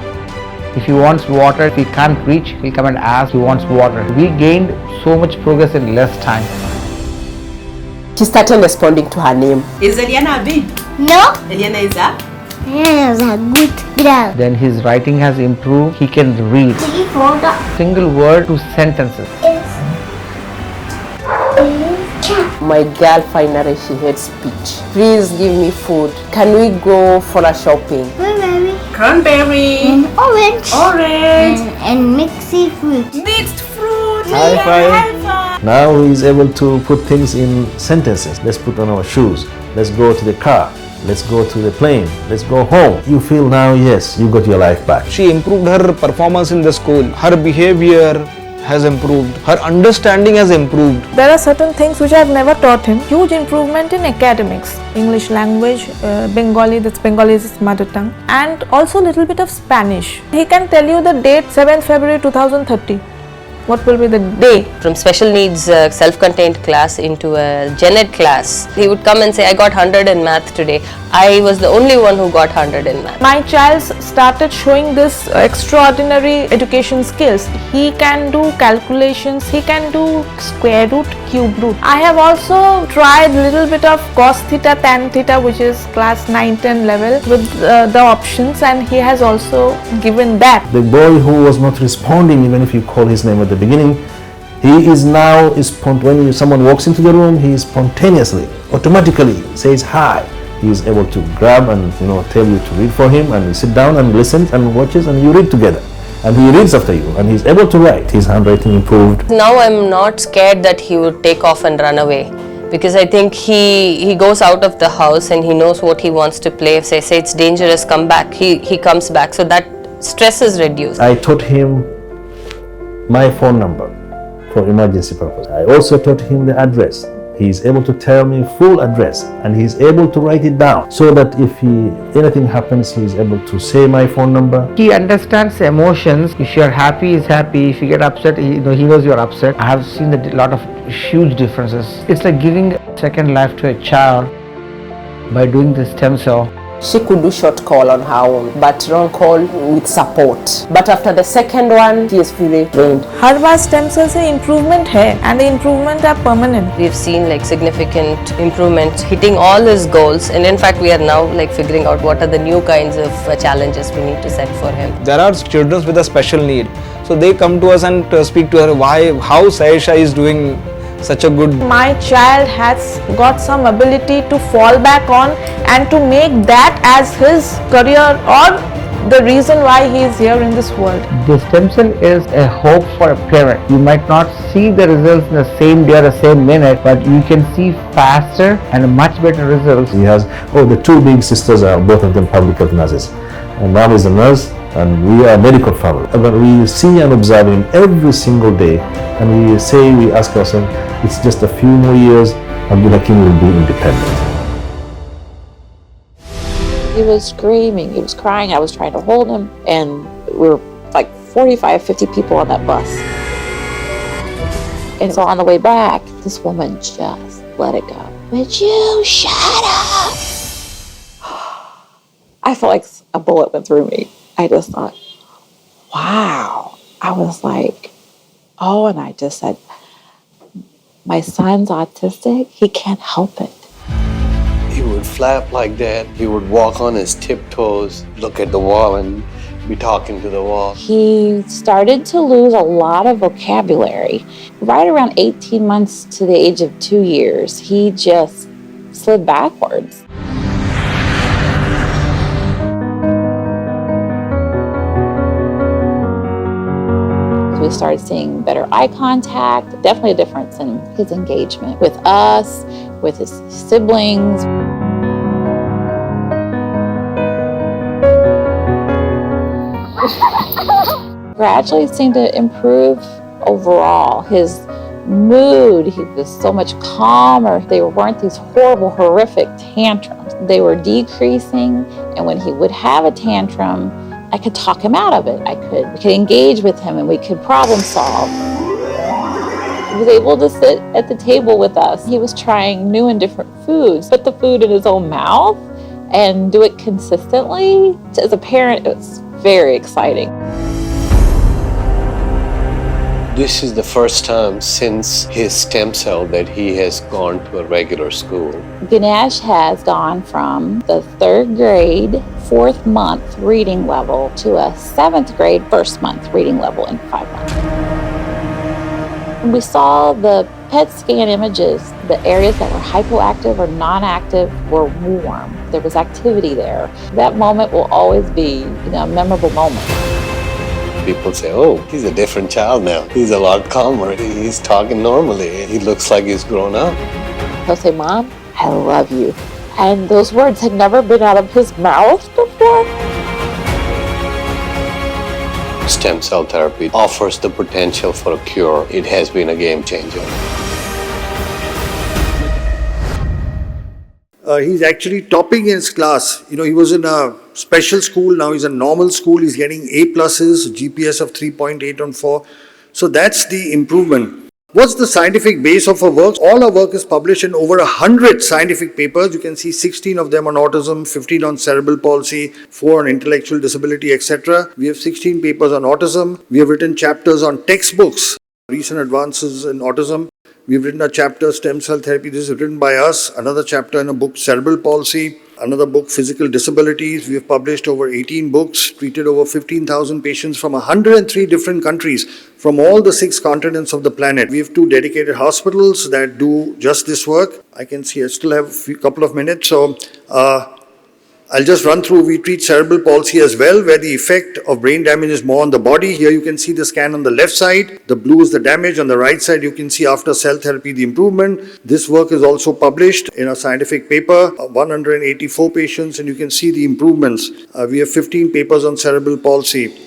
If he wants water, if he can't reach, he'll come and ask he wants water. We gained so much progress in less time. She started responding to her name. Is Eliana a big? No. Eliana is a? Eliana is a good girl. Then his writing has improved. He can read. Single word to sentences. My girl finally she had speech. Please give me food. Can we go for a shopping? Cranberry. And orange. Orange. And mixed fruit. Mixed fruit. High five. Now he is able to put things in sentences. Let's put on our shoes. Let's go to the car. Let's go to the plane. Let's go home. You feel now, yes, you got your life back. She improved her performance in the school. Her behavior has improved. Her understanding has improved. There are certain things which I have never taught him. Huge improvement in academics, English language, Bengali, that's Bengali is his mother tongue, and also a little bit of Spanish. He can tell you the date 7th February 2030. What will be the day? From special needs self-contained class into a gen ed class, he would come and say, I got 100 in math today. I was the only one who got 100 in math. My child started showing this extraordinary education skills. He can do calculations, he can do square root, cube root. I have also tried a little bit of cos theta, tan theta, which is class 9-10 level with the options, and he has also given that. The boy who was not responding, even if you call his name at the beginning, he is now, when someone walks into the room, he spontaneously, automatically says hi. He is able to grab and tell you to read for him, and you sit down and listen and watches and you read together. And he reads after you and he's able to write. His handwriting improved. Now I'm not scared that he would take off and run away, because I think he goes out of the house and he knows what he wants to play. If they say it's dangerous, come back, he comes back. So that stress is reduced. I taught him my phone number for emergency purpose. I also taught him the address. He is able to tell me full address and he is able to write it down so that if anything happens, he is able to say my phone number. He understands emotions. If you are happy, he's happy. If you get upset, he knows you're upset. I have seen a lot of huge differences. It's like giving a second life to a child by doing the stem cell. She could do short call on her own, but long call with support. But after the second one, she is fully trained. Her bar stem cells से improvement है, and the improvement are permanent. We've seen like significant improvement, hitting all his goals, and in fact we are now like figuring out what are the new kinds of challenges we need to set for him. There are children with a special need, so they come to us and speak to her how Saisha is doing such a good. My child has got some ability to fall back on and to make that as his career or the reason why he is here in this world. The stem cell is a hope for a parent. You might not see the results in the same day or the same minute, but you can see faster and much better results. He has, the two big sisters are both of them public health nurses. And mom is a nurse, and we are medical family. But we see and observe him every single day, and we ask ourselves, it's just a few more years, Abdullah King will be independent. He was screaming, he was crying, I was trying to hold him, and we were like 45, 50 people on that bus. And so on the way back, this woman just let it go. Would you shut up? I felt like a bullet went through me. I just thought, wow. I was like, oh, and I just said, my son's autistic, he can't help it. He would flap like that. He would walk on his tiptoes, look at the wall and be talking to the wall. He started to lose a lot of vocabulary. Right around 18 months to the age of 2 years, he just slid backwards. We started seeing better eye contact, definitely a difference in his engagement with us, with his siblings. Gradually seemed to improve overall. His mood, he was so much calmer. There weren't these horrible, horrific tantrums. They were decreasing, and when he would have a tantrum, I could talk him out of it. We could engage with him and we could problem solve. He was able to sit at the table with us. He was trying new and different foods, put the food in his own mouth and do it consistently. As a parent, it was very exciting. This is the first time since his stem cell that he has gone to a regular school. Ganesh has gone from the 3rd grade, 4th month reading level to a 7th grade, 1st month reading level in 5 months. When we saw the PET scan images, the areas that were hypoactive or non-active were warm. There was activity there. That moment will always be, a memorable moment. People say, oh, he's a different child now. He's a lot calmer. He's talking normally. He looks like he's grown up. He'll say, Mom, I love you. And those words had never been out of his mouth before. Stem cell therapy offers the potential for a cure. It has been a game changer. He's actually topping his class. He was in a special school, now he's in normal school, he's getting A+, GPS of 3.8 on 4. So that's the improvement. What's the scientific base of our work? All our work is published in over 100 scientific papers. You can see 16 of them on autism, 15 on cerebral palsy, 4 on intellectual disability, etc. We have 16 papers on autism. We have written chapters on textbooks, recent advances in autism. We've written a chapter, Stem Cell Therapy. This is written by us. Another chapter in a book, Cerebral Palsy. Another book, Physical Disabilities. We have published over 18 books, treated over 15,000 patients from 103 different countries, from all the 6 continents of the planet. We have 2 dedicated hospitals that do just this work. I can see I still have a couple of minutes. So I'll just run through. We treat cerebral palsy as well, where the effect of brain damage is more on the body. Here you can see the scan on the left side. The blue is the damage. On the right side, you can see after cell therapy, the improvement. This work is also published in a scientific paper, 184 patients, and you can see the improvements. We have 15 papers on cerebral palsy.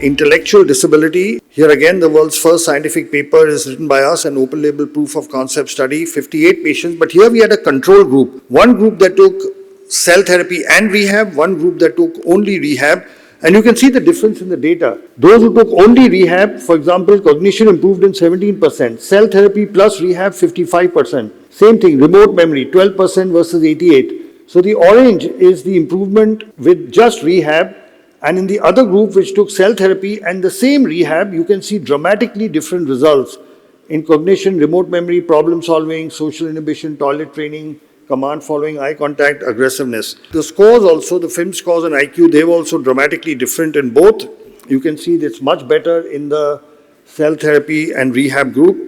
Intellectual disability. Here again, the world's first scientific paper is written by us, an open label proof of concept study, 58 patients. But here we had a control group. One group that took cell therapy and rehab, one group that took only rehab. And you can see the difference in the data. Those who took only rehab, for example, cognition improved in 17%. Cell therapy plus rehab, 55%. Same thing, remote memory, 12% versus 88%. So the orange is the improvement with just rehab. And in the other group, which took cell therapy and the same rehab, you can see dramatically different results in cognition, remote memory, problem solving, social inhibition, toilet training, command following eye contact, aggressiveness. The scores also, the film scores and IQ, they were also dramatically different in both. You can see it's much better in the cell therapy and rehab group.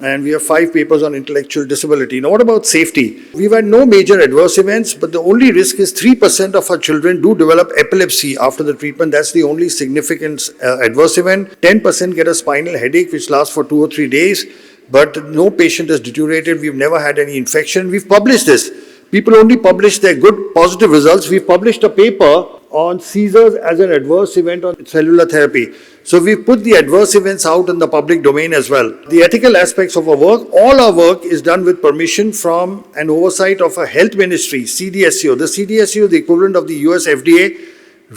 And we have 5 papers on intellectual disability. Now, what about safety? We've had no major adverse events, but the only risk is 3% of our children do develop epilepsy after the treatment. That's the only significant adverse event. 10% get a spinal headache, which lasts for 2 or 3 days, but no patient has deteriorated. We've never had any infection. We've published this. People only publish their good positive results. We've published a paper on seizures as an adverse event on cellular therapy. So we've put the adverse events out in the public domain as well. The ethical aspects of our work, all our work is done with permission from an oversight of a health ministry, CDSCO. The CDSCO is the equivalent of the US FDA,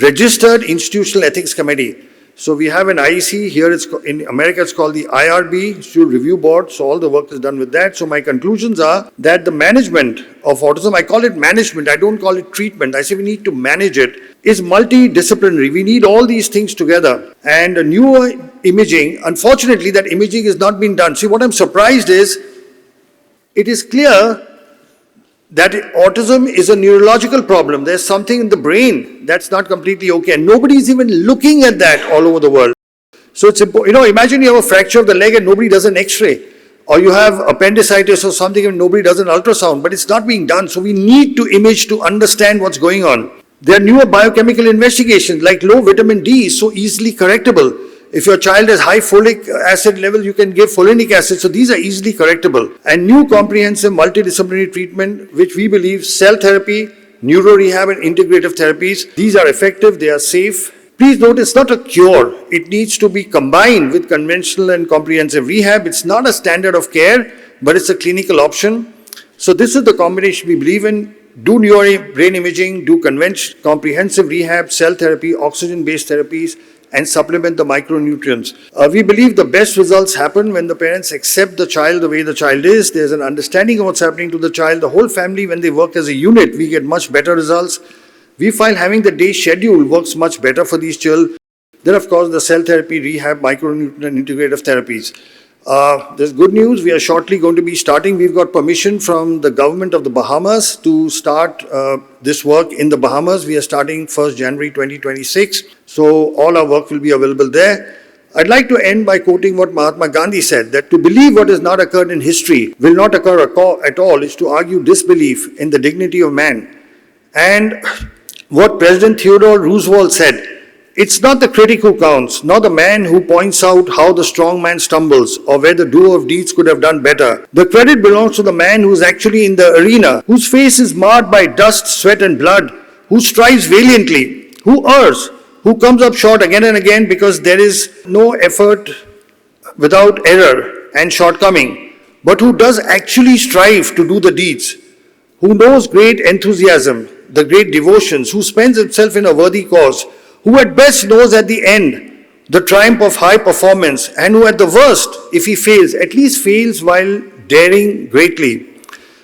registered institutional ethics committee. So we have an IEC, here it's in America it's called the IRB, Institute Review Board, so all the work is done with that. So my conclusions are that the management of autism, I call it management, I don't call it treatment, I say we need to manage it, is multidisciplinary. We need all these things together. And neuroimaging, unfortunately that imaging is not being done. See, what I'm surprised is, it is clear that autism is a neurological problem. There's something in the brain that's not completely okay. And nobody is even looking at that all over the world. So it's important. Imagine you have a fracture of the leg and nobody does an X-ray. Or you have appendicitis or something and nobody does an ultrasound. But it's not being done. So we need to image to understand what's going on. There are newer biochemical investigations like low vitamin D is so easily correctable. If your child has high folic acid level, you can give folinic acid. So these are easily correctable. And new comprehensive multidisciplinary treatment, which we believe cell therapy, neuro rehab and integrative therapies, these are effective, they are safe. Please note it's not a cure. It needs to be combined with conventional and comprehensive rehab. It's not a standard of care, but it's a clinical option. So this is the combination we believe in. Do neuro brain imaging, do comprehensive rehab, cell therapy, oxygen-based therapies, and supplement the micronutrients. We believe the best results happen when the parents accept the child the way the child is. There's an understanding of what's happening to the child. The whole family, when they work as a unit, we get much better results. We find having the day schedule works much better for these children. Then, of course, the cell therapy, rehab, micronutrient, and integrative therapies. There's good news. We are shortly going to be starting. We've got permission from the government of the Bahamas to start this work in the Bahamas. We are starting 1st January 2026. So all our work will be available there. I'd like to end by quoting what Mahatma Gandhi said, that to believe what has not occurred in history will not occur at all is to argue disbelief in the dignity of man. And what President Theodore Roosevelt said, it's not the critic who counts, nor the man who points out how the strong man stumbles or where the doer of deeds could have done better. The credit belongs to the man who is actually in the arena, whose face is marred by dust, sweat and blood, who strives valiantly, who errs, who comes up short again and again because there is no effort without error and shortcoming, but who does actually strive to do the deeds, who knows great enthusiasm, the great devotions, who spends himself in a worthy cause, who at best knows at the end the triumph of high performance, and who at the worst, if he fails, at least fails while daring greatly.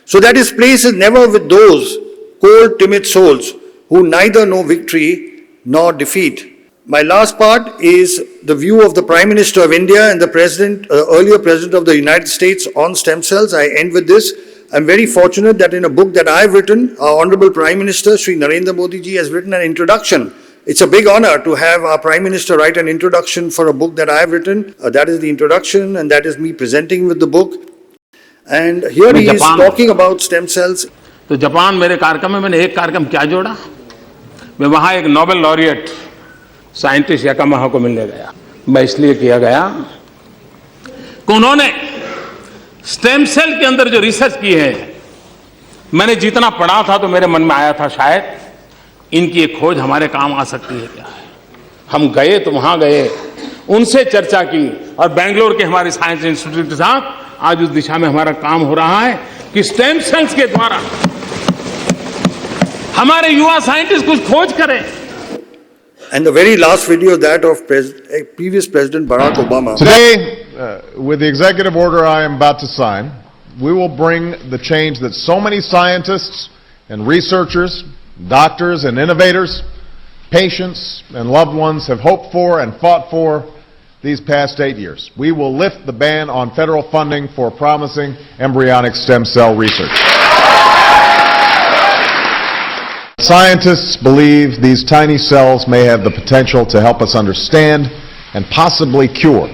So that his place is never with those cold, timid souls who neither know victory nor defeat. My last part is the view of the Prime Minister of India and the earlier President of the United States on stem cells. I end with this. I'm very fortunate that in a book that I've written, our Honorable Prime Minister, Sri Narendra Modi ji, has written an introduction. It's a big honor to have our Prime Minister write an introduction for a book that I've written. That is the introduction, and that is me presenting with the book. And here he is talking about stem cells. तो Japan मेरे कार्यक्रम में मैंने एक कार्यक्रम क्या जोड़ा, मैं वहाँ एक नोबेल लॉरिएट साइंटिस्ट याकामाहा को मिलने गया। मैं इसलिए किया गया कि उन्होंने स्टेम सेल के अंदर जो रिसर्च की है, मैंने जितना पढ़ा था तो मेरे मन में आया था शायद इनकी एक खोज हमारे काम आ सकती है क्या है। हम गए तो वहाँ गए, उनसे चर्चा की और बेंगलोर के हमारे साइंस इंस्टीट्यूट के साथ आज उस दिशा में हमारा काम हो रहा है कि स्टेम सेल्स के द्वारा हमारे युवा साइंटिस्ट कुछ खोज करें। And the very last video that of previous President Bharat Obama. Today, with the executive order I am about to sign, we will bring the change that so many scientists and researchers, doctors and innovators, patients and loved ones have hoped for and fought for these past 8 years. We will lift the ban on federal funding for promising embryonic stem cell research. Scientists believe these tiny cells may have the potential to help us understand and possibly cure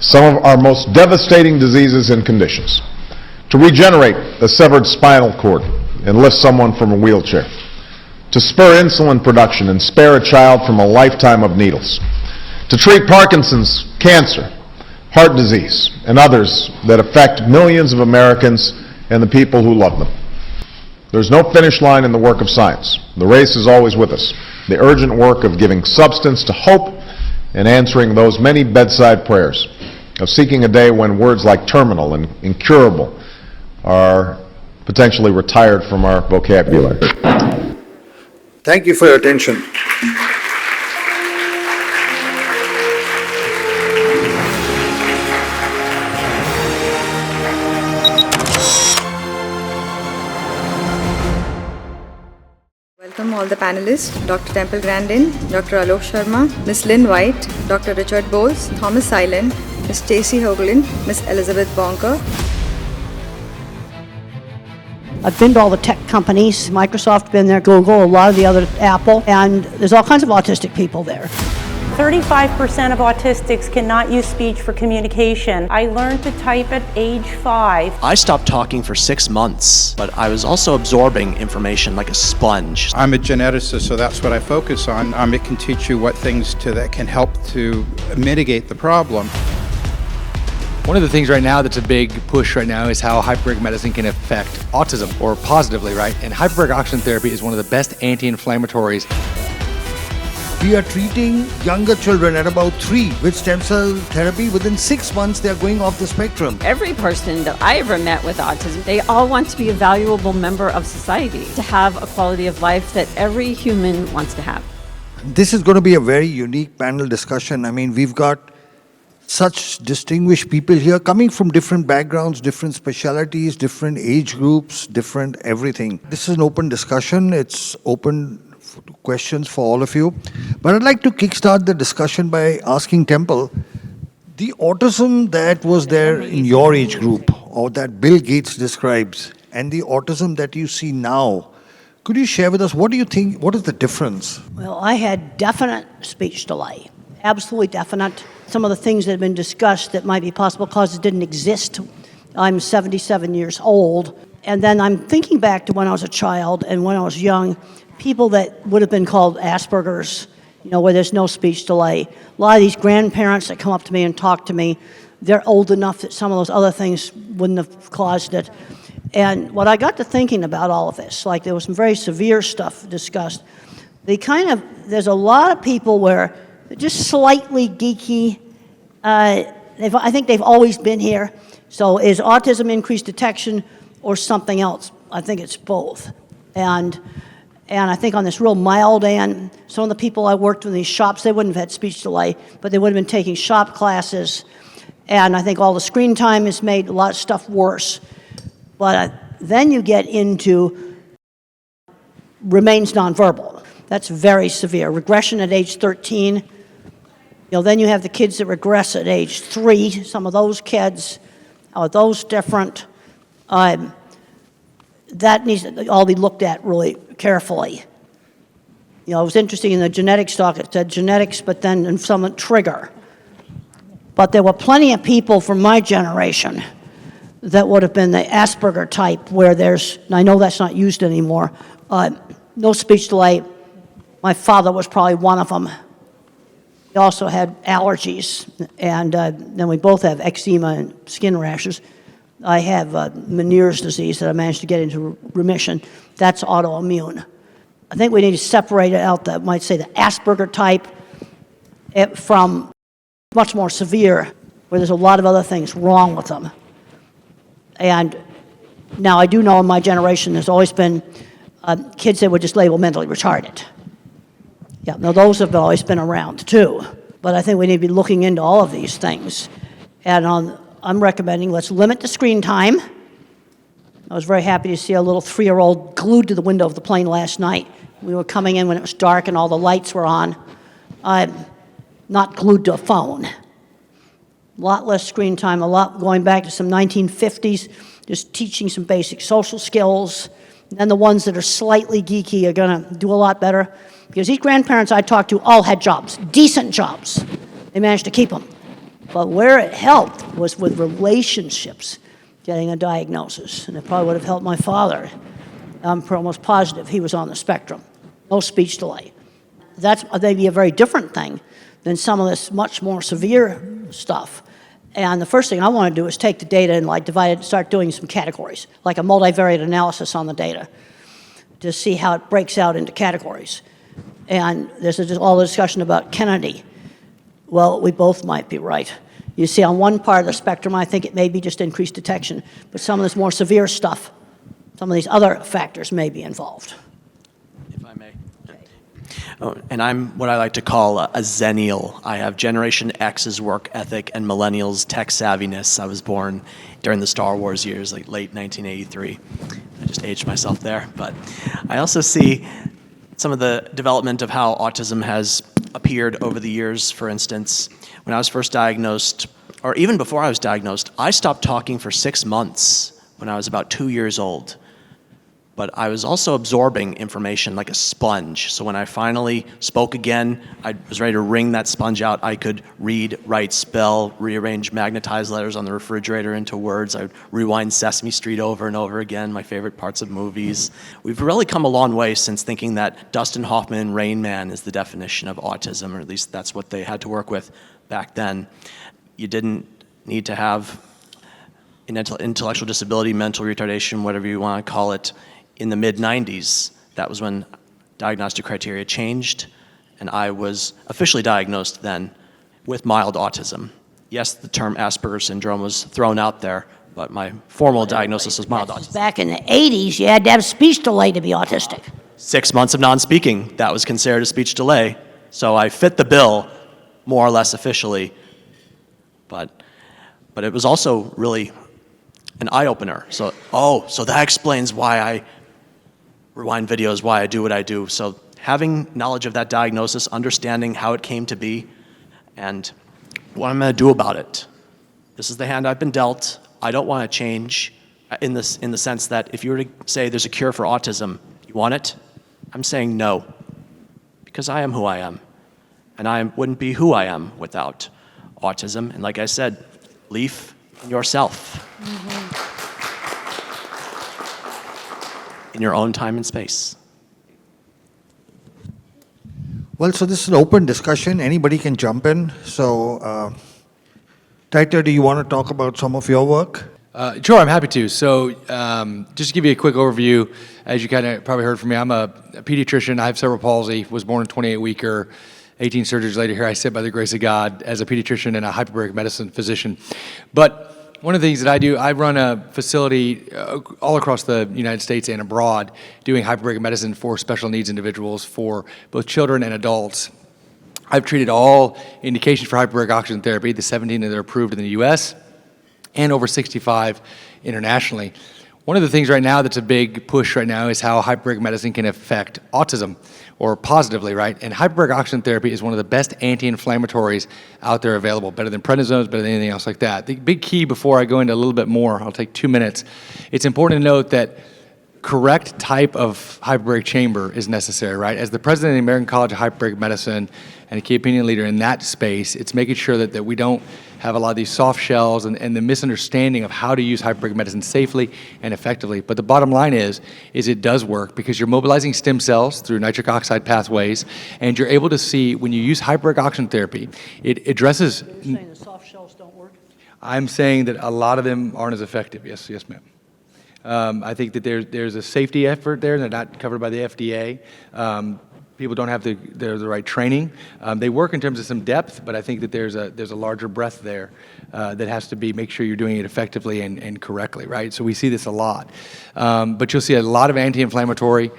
some of our most devastating diseases and conditions, to regenerate a severed spinal cord and lift someone from a wheelchair, to spur insulin production and spare a child from a lifetime of needles, to treat Parkinson's, cancer, heart disease, and others that affect millions of Americans and the people who love them. There's no finish line in the work of science. The race is always with us. The urgent work of giving substance to hope and answering those many bedside prayers, of seeking a day when words like terminal and incurable are potentially retired from our vocabulary. Thank you for your attention. Welcome all the panelists, Dr. Temple Grandin, Dr. Alok Sharma, Ms. Lynn White, Dr. Richard Bowles, Thomas Silent, Ms. Stacey Hoagland, Ms. Elizabeth Bonker. I've been to all the tech companies, Microsoft, been there, Google, a lot of the other, Apple, and there's all kinds of autistic people there. 35% of autistics cannot use speech for communication. I learned to type at age 5. I stopped talking for 6 months, but I was also absorbing information like a sponge. I'm a geneticist, so that's what I focus on. It can teach you what things that can help to mitigate the problem. One of the things right now that's a big push right now is how hyperbaric medicine can affect autism, or positively, right? And hyperbaric oxygen therapy is one of the best anti-inflammatories. We are treating younger children at about 3 with stem cell therapy. Within 6 months, they are going off the spectrum. Every person that I ever met with autism, they all want to be a valuable member of society, to have a quality of life that every human wants to have. This is going to be a very unique panel discussion. I mean, we've got such distinguished people here coming from different backgrounds, different specialities, different age groups, different everything. This is an open discussion. It's open questions for all of you. But I'd like to kickstart the discussion by asking Temple, the autism that was there in your age group, or that Bill Gates describes, and the autism that you see now, could you share with us, what do you think, what is the difference? Well, I had definite speech delay, absolutely definite. Some of the things that have been discussed that might be possible causes didn't exist. I'm 77 years old, and then I'm thinking back to when I was a child and when I was young, people that would have been called Asperger's, where there's no speech delay. A lot of these grandparents that come up to me and talk to me, they're old enough that some of those other things wouldn't have caused it. And what I got to thinking about all of this, like there was some very severe stuff discussed, there's a lot of people where they're just slightly geeky. I think they've always been here. So is autism increased detection or something else? I think it's both. And I think on this real mild end, some of the people I worked with in these shops, they wouldn't have had speech delay, but they would have been taking shop classes. And I think all the screen time has made a lot of stuff worse. But then you get into remains nonverbal. That's very severe. Regression at age 13. Then you have the kids that regress at age 3. Some of those kids, are those different? That needs to all be looked at really carefully. It was interesting in the genetics talk, it said genetics, but then in some trigger. But there were plenty of people from my generation that would have been the Asperger type, where and I know that's not used anymore, no speech delay. My father was probably one of them. He also had allergies, and then we both have eczema and skin rashes. I have Meniere's disease that I managed to get into remission. That's autoimmune. I think we need to separate it out, the Asperger type from much more severe, where there's a lot of other things wrong with them. And now I do know in my generation there's always been kids that were just labeled mentally retarded. Yeah, now those have always been around too. But I think we need to be looking into all of these things. And I'm recommending let's limit the screen time. I was very happy to see a little 3-year-old glued to the window of the plane last night. We were coming in when it was dark and all the lights were on. Not glued to a phone. A lot less screen time, a lot going back to some 1950s, just teaching some basic social skills, And then the ones that are slightly geeky are going to do a lot better. Because these grandparents I talked to all had jobs, decent jobs. They managed to keep them. But where it helped was with relationships, getting a diagnosis. And it probably would have helped my father. I'm almost positive he was on the spectrum. No speech delay. That's maybe a very different thing than some of this much more severe stuff. And the first thing I want to do is take the data and like divide it, start doing some categories, like a multivariate analysis on the data, to see how it breaks out into categories. And there's just all the discussion about Kennedy. Well, we both might be right. You see, on one part of the spectrum, I think it may be just increased detection, but some of this more severe stuff, some of these other factors may be involved. If I may. Oh, and I'm what I like to call a zennial. I have Generation X's work ethic and millennials' tech savviness. I was born during the Star Wars years, like late 1983. I just aged myself there. But I also see some of the development of how autism has appeared over the years. For instance, when I was first diagnosed, or even before I was diagnosed, I stopped talking for 6 months when I was about 2 years old. But I was also absorbing information like a sponge. So when I finally spoke again, I was ready to wring that sponge out. I could read, write, spell, rearrange magnetized letters on the refrigerator into words. I would rewind Sesame Street over and over again, my favorite parts of movies. We've really come a long way since thinking that Dustin Hoffman and Rain Man is the definition of autism, or at least that's what they had to work with back then. You didn't need to have an intellectual disability, mental retardation, whatever you want to call it. In the mid-90s, that was when diagnostic criteria changed, and I was officially diagnosed then with mild autism. Yes, the term Asperger's syndrome was thrown out there, but my formal diagnosis was mild autism. Back in the 80s, you had to have speech delay to be autistic. 6 months of non-speaking, that was considered a speech delay. So I fit the bill, more or less officially, but it was also really an eye-opener. So that explains why I rewind videos, why I do what I do. So having knowledge of that diagnosis, understanding how it came to be, and what I'm going to do about it. This is the hand I've been dealt. I don't want to change in the sense that if you were to say there's a cure for autism, you want it? I'm saying no, because I am who I am, and I wouldn't be who I am without autism. And like I said, belief in yourself. In your own time and space. Well, so this is an open discussion. Anybody can jump in. So, Taita, do you want to talk about some of your work? Sure, I'm happy to. So just to give you a quick overview, as you kind of probably heard from me, I'm a pediatrician. I have cerebral palsy, was born in 28-weeker. 18 surgeries later, here I sit by the grace of God as a pediatrician and a hyperbaric medicine physician. But one of the things that I do, I run a facility all across the United States and abroad doing hyperbaric medicine for special needs individuals, for both children and adults. I've treated all indications for hyperbaric oxygen therapy, the 17 that are approved in the US, and over 65 internationally. One of the things right now that's a big push right now is how hyperbaric medicine can affect autism, or positively, right? And hyperbaric oxygen therapy is one of the best anti-inflammatories out there available, better than prednisones, better than anything else like that. The big key, before I go into a little bit more, I'll take 2 minutes, it's important to note that correct type of hyperbaric chamber is necessary, right? As the president of the American College of Hyperbaric Medicine and a key opinion leader in that space, it's making sure that we don't have a lot of these soft shells and the misunderstanding of how to use hyperbaric medicine safely and effectively. But the bottom line is it does work because you're mobilizing stem cells through nitric oxide pathways, and you're able to see when you use hyperbaric oxygen therapy, it addresses... Are you saying the soft shells don't work? I'm saying that a lot of them aren't as effective. Yes, ma'am. I think that there's a safety effort there. They're not covered by the FDA. People don't have the right training. They work in terms of some depth, but I think that there's a larger breadth there that has to be, make sure you're doing it effectively and correctly, right? So we see this a lot. But you'll see a lot of anti-inflammatory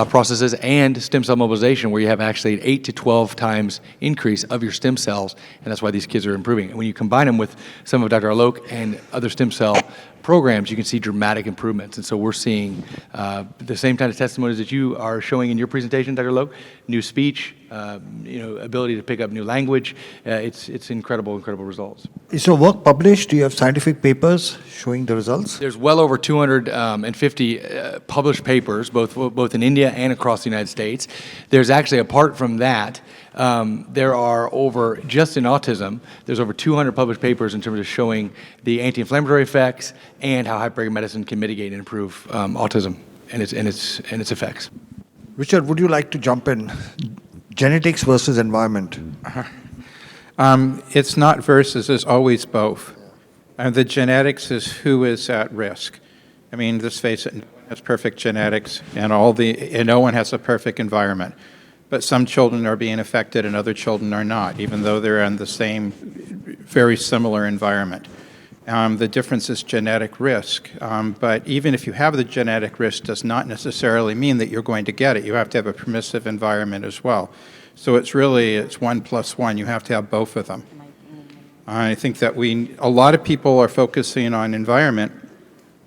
processes and stem cell mobilization where you have actually an 8 to 12 times increase of your stem cells, and that's why these kids are improving. And when you combine them with some of Dr. Alok and other stem cell programs, you can see dramatic improvements. And so we're seeing the same kind of testimonies that you are showing in your presentation, Dr. Alok, new speech, ability to pick up new language. It's incredible results. Is your work published? Do you have scientific papers showing the results? There's well over 250 published papers, both in India and across the United States. There's actually, apart from that, there are over, just in autism, there's over 200 published papers in terms of showing the anti-inflammatory effects and how hyperbaric medicine can mitigate and improve autism and its effects. Richard, would you like to jump in? Genetics versus environment. It's not versus, it's always both. The genetics is who is at risk. I mean, let's face it, no one has perfect genetics and no one has a perfect environment. But some children are being affected and other children are not, even though they're in the same, very similar environment. The difference is genetic risk. But even if you have the genetic risk, does not necessarily mean that you're going to get it. You have to have a permissive environment as well. So it's 1 plus 1. You have to have both of them. I think that a lot of people are focusing on environment,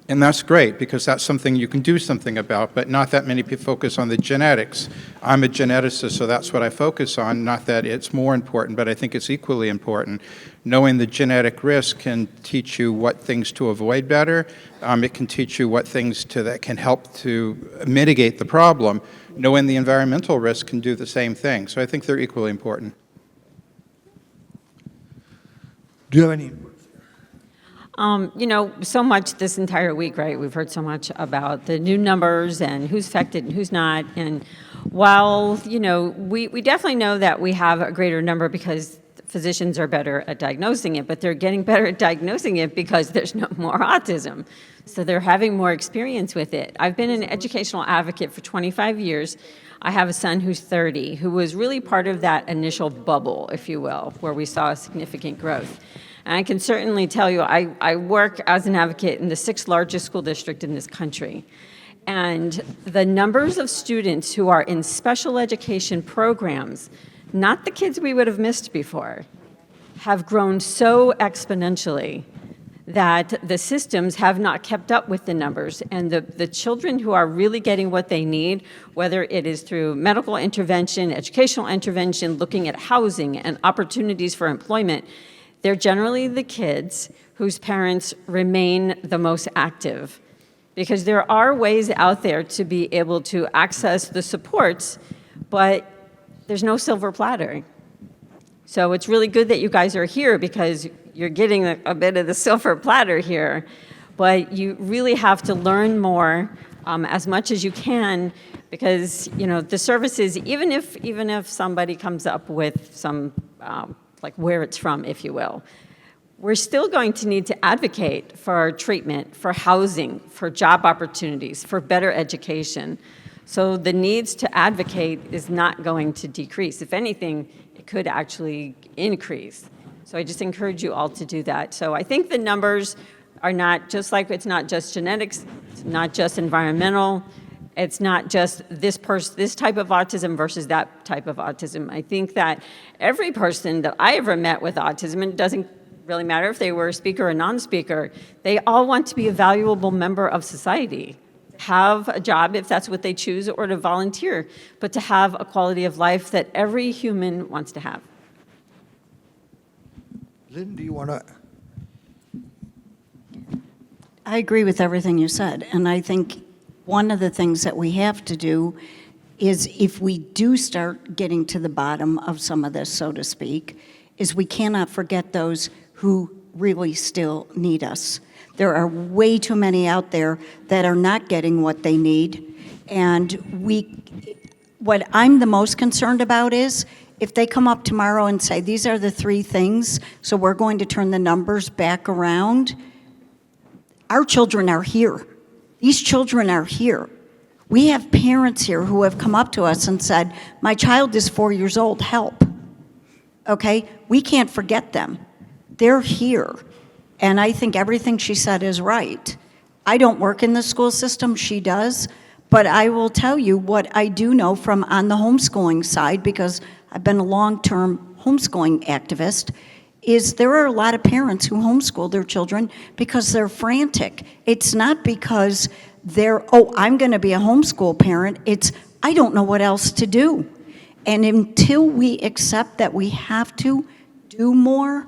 and that's great because that's something you can do something about, but not that many people focus on the genetics. I'm a geneticist, so that's what I focus on, not that it's more important, but I think it's equally important. Knowing the genetic risk can teach you what things to avoid better. It can teach you what things that can help to mitigate the problem. Knowing the environmental risk can do the same thing. So I think they're equally important. Do you have any? So much this entire week, right? We've heard so much about the new numbers and who's affected and who's not. And while, we definitely know that we have a greater number because physicians are better at diagnosing it, but they're getting better at diagnosing it because there's no more autism. So they're having more experience with it. I've been an educational advocate for 25 years. I have a son who's 30, who was really part of that initial bubble, if you will, where we saw significant growth. And I can certainly tell you, I work as an advocate in the 6th largest school district in this country. And the numbers of students who are in special education programs, not the kids we would have missed before, have grown so exponentially that the systems have not kept up with the numbers. And the children who are really getting what they need, whether it is through medical intervention, educational intervention, looking at housing and opportunities for employment, they're generally the kids whose parents remain the most active. Because there are ways out there to be able to access the supports, but there's no silver platter. So it's really good that you guys are here because you're getting a bit of the silver platter here, but you really have to learn more as much as you can because, the services, even if somebody comes up with some, like where it's from, if you will, we're still going to need to advocate for treatment, for housing, for job opportunities, for better education. So the needs to advocate is not going to decrease. If anything, it could actually increase. So I just encourage you all to do that. So I think the numbers are not just like, it's not just genetics, it's not just environmental, it's not just this type of autism versus that type of autism. I think that every person that I ever met with autism, and it doesn't really matter if they were a speaker or non-speaker, they all want to be a valuable member of society. Have a job if that's what they choose, or to volunteer, but to have a quality of life that every human wants to have. Lynn, do you want to? I agree with everything you said, and I think one of the things that we have to do is, if we do start getting to the bottom of some of this, so to speak, is we cannot forget those who really still need us. There are way too many out there that are not getting what they need. And what I'm the most concerned about is if they come up tomorrow and say, these are the 3 things, so we're going to turn the numbers back around. Our children are here. These children are here. We have parents here who have come up to us and said, my child is 4 years old, help. Okay? We can't forget them. They're here. And I think everything she said is right. I don't work in the school system, she does, but I will tell you what I do know from on the homeschooling side, because I've been a long-term homeschooling activist, is there are a lot of parents who homeschool their children because they're frantic. It's not because they're, I'm going to be a homeschool parent. It's, I don't know what else to do. And until we accept that we have to do more,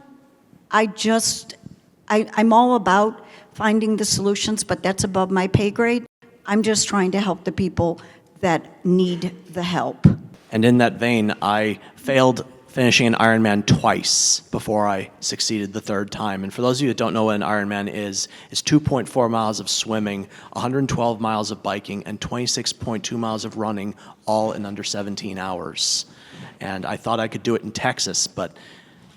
I'm all about finding the solutions, but that's above my pay grade. I'm just trying to help the people that need the help. And in that vein, I failed finishing an Ironman twice before I succeeded the third time. And for those of you that don't know what an Ironman is, it's 2.4 miles of swimming, 112 miles of biking, and 26.2 miles of running, all in under 17 hours. And I thought I could do it in Texas, but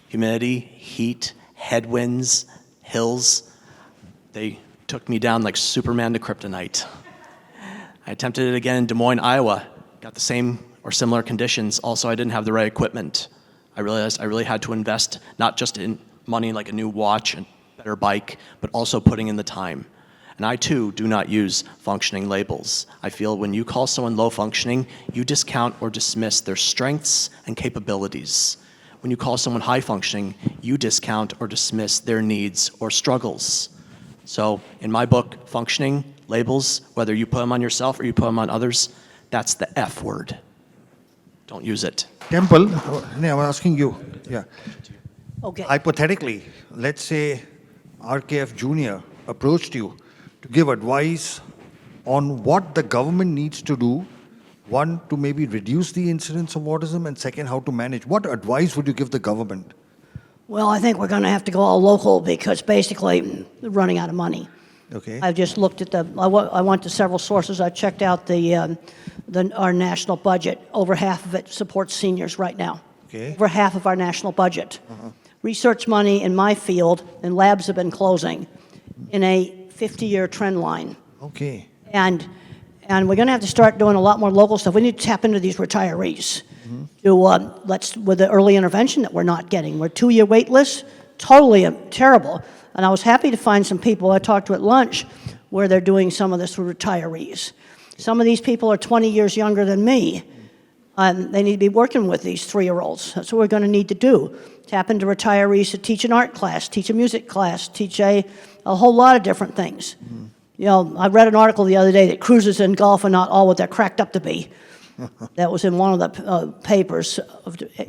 humidity, heat, headwinds, hills, they took me down like Superman to kryptonite. I attempted it again in Des Moines, Iowa, got the same or similar conditions. Also, I didn't have the right equipment. I realized I really had to invest not just in money like a new watch and better bike, but also putting in the time. And I too do not use functioning labels. I feel when you call someone low functioning, you discount or dismiss their strengths and capabilities. When you call someone high functioning, you discount or dismiss their needs or struggles. So in my book, functioning labels, whether you put them on yourself or you put them on others, that's the F word. Don't use it. Temple, I'm asking you. Yeah. Okay. Hypothetically, let's say RKF Jr. approached you to give advice on what the government needs to do. One, to maybe reduce the incidence of autism, and second, how to manage. What advice would you give the government? Well, I think we're going to have to go all local because basically we're running out of money. Okay. I've just looked at I went to several sources. I checked out our national budget. Over half of it supports seniors right now. Okay. Over half of our national budget. Research money in my field and labs have been closing in a 50-year trend line. Okay. And we're going to have to start doing a lot more local stuff. We need to tap into these retirees. With the early intervention that we're not getting. We're 2-year wait lists, totally terrible. And I was happy to find some people I talked to at lunch where they're doing some of this with retirees. Some of these people are 20 years younger than me. They need to be working with these 3-year-olds. That's what we're going to need to do. Tap into retirees to teach an art class, teach a music class, teach a whole lot of different things. You know, I read an article the other day that cruises in golf are not all what they're cracked up to be. That was in one of the papers.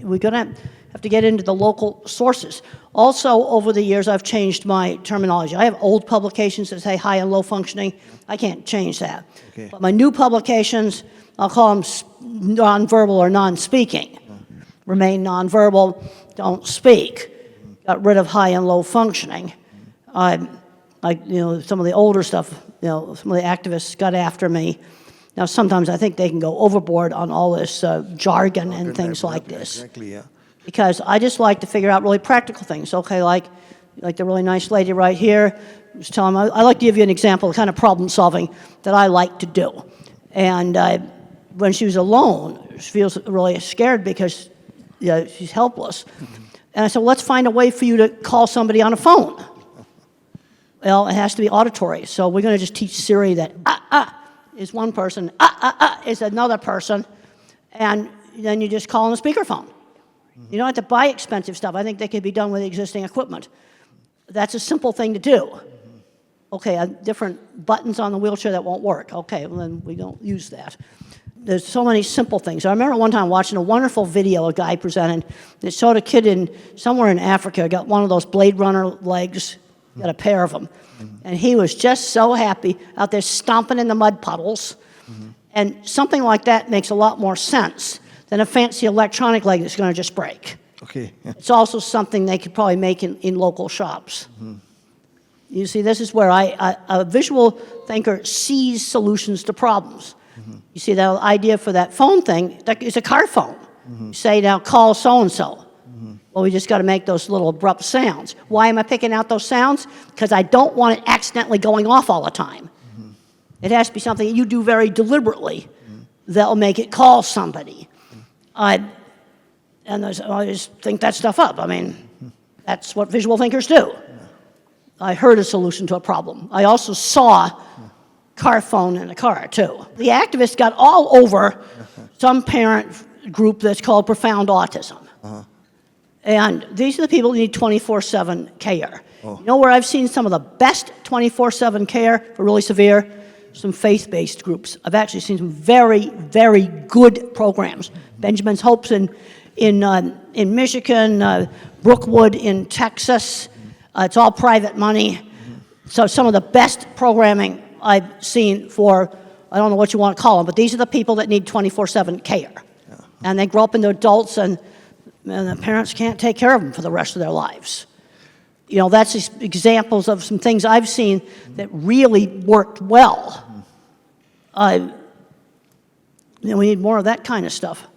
We're going to have to get into the local sources. Also, over the years, I've changed my terminology. I have old publications that say high and low functioning. I can't change that. Okay. But my new publications, I'll call them nonverbal or non-speaking. Remain nonverbal, don't speak. Got rid of high and low functioning. Some of the older stuff, some of the activists got after me. Now, sometimes I think they can go overboard on all this jargon and things like this. Exactly, yeah. Because I just like to figure out really practical things. Okay, like the really nice lady right here was telling me, I like to give you an example of the kind of problem solving that I like to do. And when she was alone, she feels really scared because she's helpless. And I said, well, let's find a way for you to call somebody on a phone. Well, it has to be auditory. So we're going to just teach Siri that is one person, is another person, and then you just call on a speakerphone. You don't have to buy expensive stuff. I think they can be done with existing equipment. That's a simple thing to do. Okay, different buttons on the wheelchair that won't work. Okay, well then we don't use that. There's so many simple things. I remember one time watching a wonderful video a guy presented that showed a kid somewhere in Africa, got one of those Blade Runner legs, got a pair of them. And he was just so happy out there stomping in the mud puddles. And something like that makes a lot more sense than a fancy electronic leg that's going to just break. Okay. It's also something they could probably make in local shops. You see, this is where a visual thinker sees solutions to problems. You see, the idea for that phone thing, it's a car phone. You say, now call so-and-so. Well, we just got to make those little abrupt sounds. Why am I picking out those sounds? Because I don't want it accidentally going off all the time. It has to be something you do very deliberately that'll make it call somebody. I just think that stuff up. I mean, that's what visual thinkers do. I heard a solution to a problem. I also saw car phone in a car, too. The activists got all over some parent group that's called Profound Autism. And these are the people who need 24/7 care. You know where I've seen some of the best 24/7 care for really severe? Some faith-based groups. I've actually seen some very, very good programs. Benjamin's Hopes in Michigan, Brookwood in Texas, It's all private money. So some of the best programming I've seen for, I don't know what you want to call them, but these are the people that need 24/7 care. And they grow up into adults, and the parents can't take care of them for the rest of their lives. You know, that's just examples of some things I've seen that really worked well. We need more of that kind of stuff.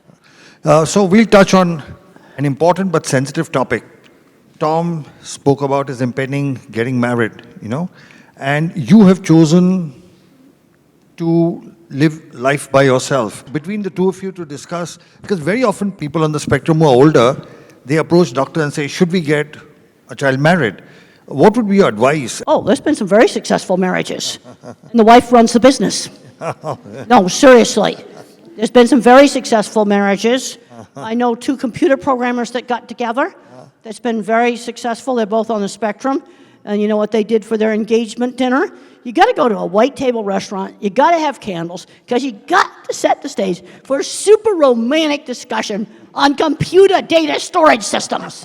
So we'll touch on an important but sensitive topic. Tom spoke about his impending getting married, and you have chosen to live life by yourself. Between the two of you to discuss, because very often people on the spectrum who are older, they approach doctor and say, should we get a child married? What would be your advice? Oh, there's been some very successful marriages. And the wife runs the business. No, seriously. There's been some very successful marriages. I know 2 computer programmers that got together. That's been very successful. They're both on the spectrum. And you know what they did for their engagement dinner? You got to go to a white table restaurant. You got to have candles, because you got to set the stage for a super romantic discussion on computer data storage systems,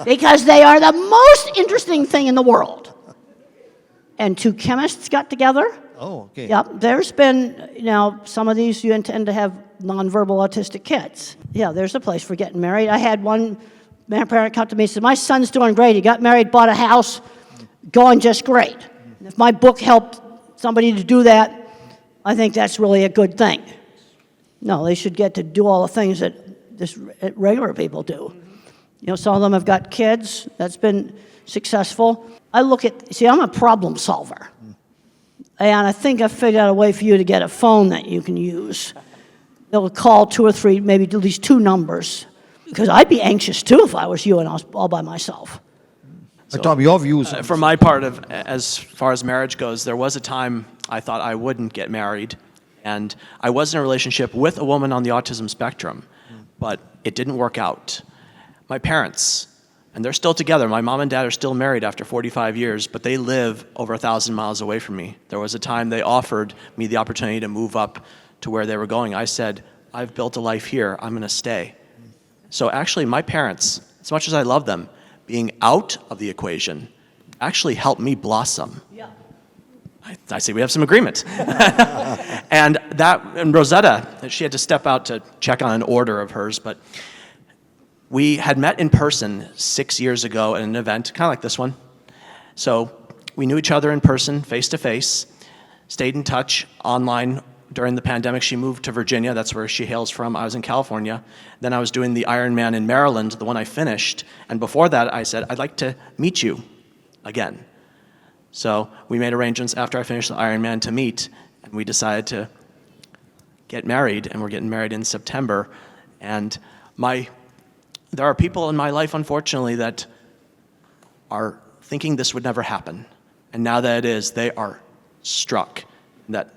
because they are the most interesting thing in the world. And 2 chemists got together. Oh, okay. Yep, there's been, some of these you intend to have nonverbal autistic kids. Yeah, there's a place for getting married. I had one parent come to me and said, my son's doing great. He got married, bought a house, going just great. And if my book helped somebody to do that, I think that's really a good thing. No, they should get to do all the things that regular people do. Some of them have got kids. That's been successful. I'm a problem solver. And I think I figured out a way for you to get a phone that you can use. They'll call 2 or 3, maybe at least 2 numbers. Because I'd be anxious too if I was you and I was all by myself. Tom, your views? For my part, as far as marriage goes, there was a time I thought I wouldn't get married. And I was in a relationship with a woman on the autism spectrum, but it didn't work out. My parents, and they're still together. My mom and dad are still married after 45 years, but they live over 1,000 miles away from me. There was a time they offered me the opportunity to move up to where they were going. I said, I've built a life here. I'm going to stay. So actually, my parents, as much as I love them, being out of the equation actually helped me blossom. Yeah. I say we have some agreement. And Rosetta, she had to step out to check on an order of hers, but we had met in person 6 years ago at an event, kind of like this one. So we knew each other in person, face to face, stayed in touch online. During the pandemic, she moved to Virginia. That's where she hails from. I was in California. Then I was doing the Ironman in Maryland, the one I finished. And before that, I said, I'd like to meet you again. So we made arrangements after I finished the Ironman to meet, and we decided to get married, and we're getting married in September. And there are people in my life, unfortunately, that are thinking this would never happen. And now that it is, they are struck.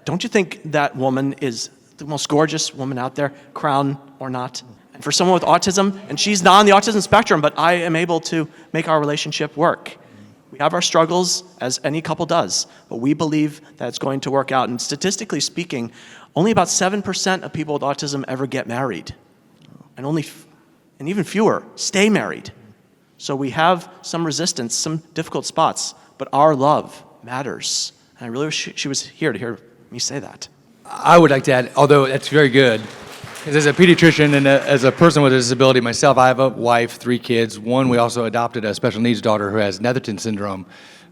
Don't you think that woman is the most gorgeous woman out there, crown or not? And for someone with autism, and she's not on the autism spectrum, but I am able to make our relationship work. We have our struggles, as any couple does, but we believe that it's going to work out. And statistically speaking, only about 7% of people with autism ever get married. And even fewer stay married. So we have some resistance, some difficult spots, but our love matters. And I really wish she was here to hear me say that. I would like to add, although that's very good, because as a pediatrician and as a person with a disability myself, I have a wife, 3 kids. One, we also adopted a special needs daughter who has Netherton syndrome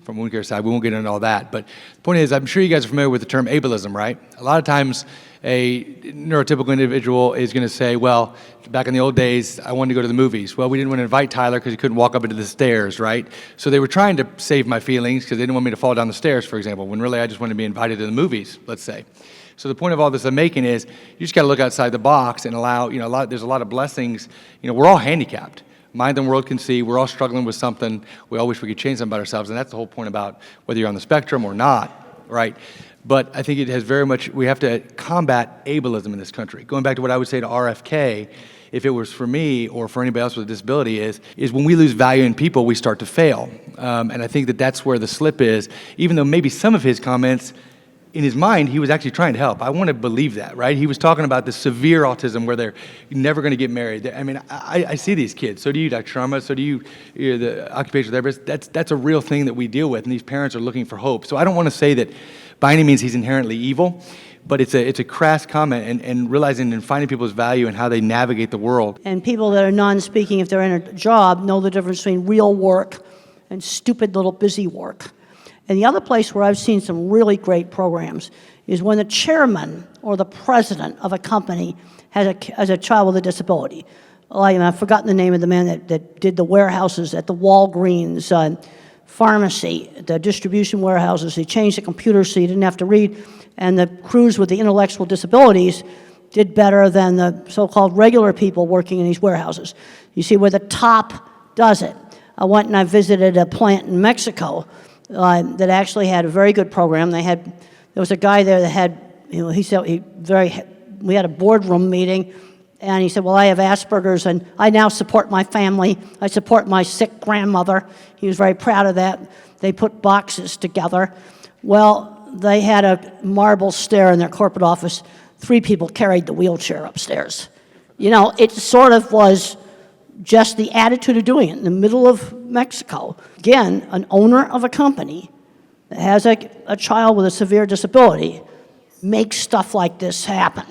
from wound care side. We won't get into all that. But the point is, I'm sure you guys are familiar with the term ableism, right? A lot of times a neurotypical individual is going to say, well, back in the old days, I wanted to go to the movies. Well, we didn't want to invite Tyler because he couldn't walk up into the stairs, right? So they were trying to save my feelings because they didn't want me to fall down the stairs, for example, when really I just wanted to be invited to the movies, let's say. So the point of all this I'm making is you just got to look outside the box and allow, there's a lot of blessings. We're all handicapped. Mind and world can see. We're all struggling with something. We all wish we could change something about ourselves, and that's the whole point about whether you're on the spectrum or not, right? But I think it has very much, we have to combat ableism in this country. Going back to what I would say to RFK, if it was for me or for anybody else with a disability, is when we lose value in people, we start to fail. And I think that's where the slip is, even though maybe some of his comments in his mind, he was actually trying to help. I want to believe that, right? He was talking about the severe autism where they're never going to get married. I mean, I see these kids. So do you, Dr. Sharma. So do you, the occupational therapist. That's a real thing that we deal with, and these parents are looking for hope. So I don't want to say that by any means he's inherently evil, but it's a crass comment, and realizing and finding people's value and how they navigate the world. And people that are non-speaking, if they're in a job, know the difference between real work and stupid little busy work. And the other place where I've seen some really great programs is when the chairman or the president of a company has a child with a disability. I've forgotten the name of the man that did the warehouses at the Walgreens pharmacy, the distribution warehouses. He changed the computer so you didn't have to read, and the crews with the intellectual disabilities did better than the so-called regular people working in these warehouses. You see where the top does it. I went and I visited a plant in Mexico that actually had a very good program. There was a guy there that had, he said we had a boardroom meeting, and he said, well, I have Asperger's, and I now support my family. I support my sick grandmother. He was very proud of that. They put boxes together. Well, they had a marble stair in their corporate office. 3 people carried the wheelchair upstairs. It sort of was just the attitude of doing it in the middle of Mexico. Again, an owner of a company that has a child with a severe disability makes stuff like this happen.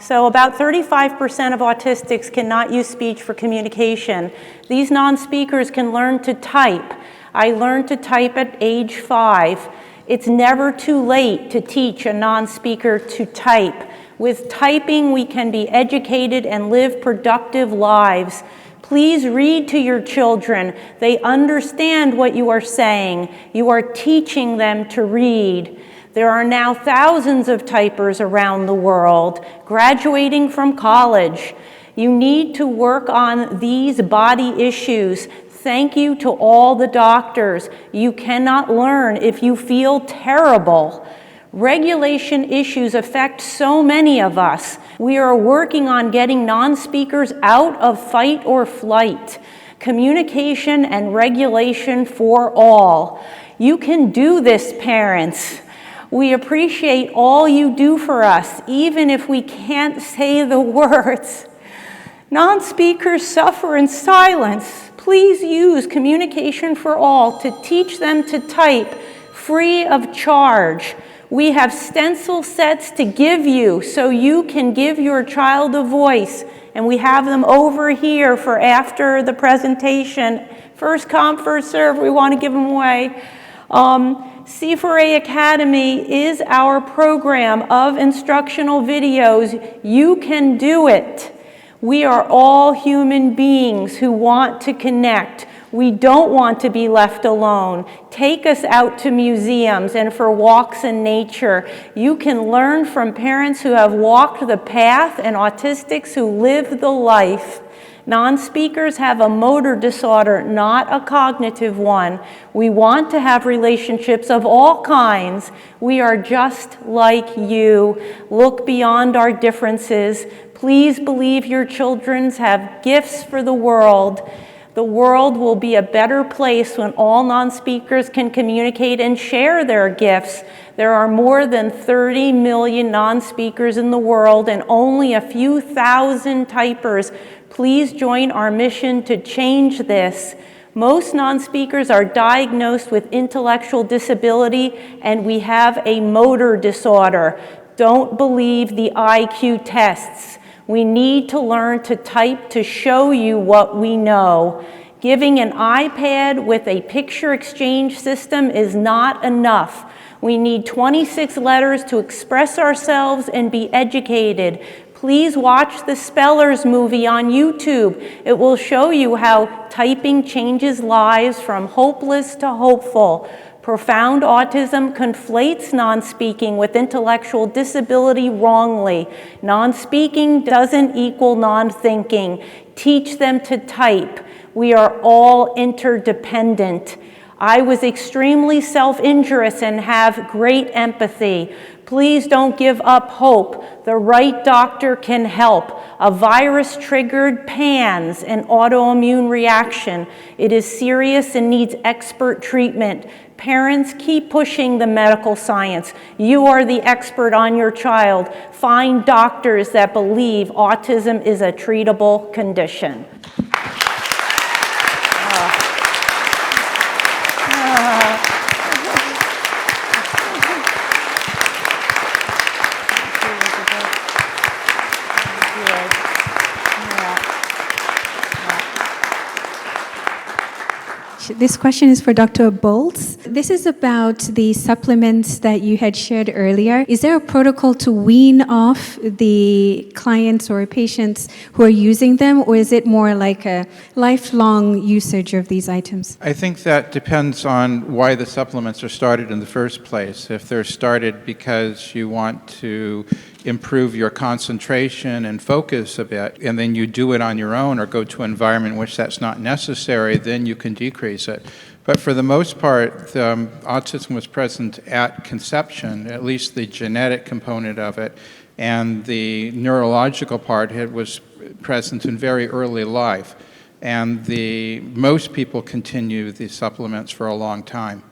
So about 35% of autistics cannot use speech for communication. These non-speakers can learn to type. I learned to type at age 5. It's never too late to teach a non-speaker to type. With typing, we can be educated and live productive lives. Please read to your children. They understand what you are saying. You are teaching them to read. There are now thousands of typers around the world, graduating from college. You need to work on these body issues. Thank you to all the doctors. You cannot learn if you feel terrible. Regulation issues affect so many of us. We are working on getting non-speakers out of fight or flight. Communication and regulation for all. You can do this, parents. We appreciate all you do for us, even if we can't say the words. Non-speakers suffer in silence. Please use Communication for All to teach them to type free of charge. We have stencil sets to give you so you can give your child a voice, and we have them over here for after the presentation. First come, first serve, we want to give them away. C4A Academy is our program of instructional videos. You can do it. We are all human beings who want to connect. We don't want to be left alone. Take us out to museums and for walks in nature. You can learn from parents who have walked the path and autistics who live the life. Non-speakers have a motor disorder, not a cognitive one. We want to have relationships of all kinds. We are just like you. Look beyond our differences. Please believe your children have gifts for the world. The world will be a better place when all non-speakers can communicate and share their gifts. There are more than 30 million non-speakers in the world and only a few thousand typers. Please join our mission to change this. Most non-speakers are diagnosed with intellectual disability, and we have a motor disorder. Don't believe the IQ tests. We need to learn to type to show you what we know. Giving an iPad with a picture exchange system is not enough. We need 26 letters to express ourselves and be educated. Please watch the Spellers movie on YouTube. It will show you how typing changes lives from hopeless to hopeful. Profound autism conflates non-speaking with intellectual disability wrongly. Non-speaking doesn't equal non-thinking. Teach them to type. We are all interdependent. I was extremely self-injurious and have great empathy. Please don't give up hope. The right doctor can help. A virus triggered PANS, an autoimmune reaction. It is serious and needs expert treatment. Parents, keep pushing the medical science. You are the expert on your child. Find doctors that believe autism is a treatable condition. This question is for Dr. Bolts. This is about the supplements that you had shared earlier. Is there a protocol to wean off the clients or patients who are using them, or is it more like a lifelong usage of these items? I think that depends on why the supplements are started in the first place. If they're started because you want to improve your concentration and focus a bit, and then you do it on your own or go to an environment in which that's not necessary, then you can decrease it. But for the most part, autism was present at conception, at least the genetic component of it, and the neurological part was present in very early life. And most people continue these supplements for a long time.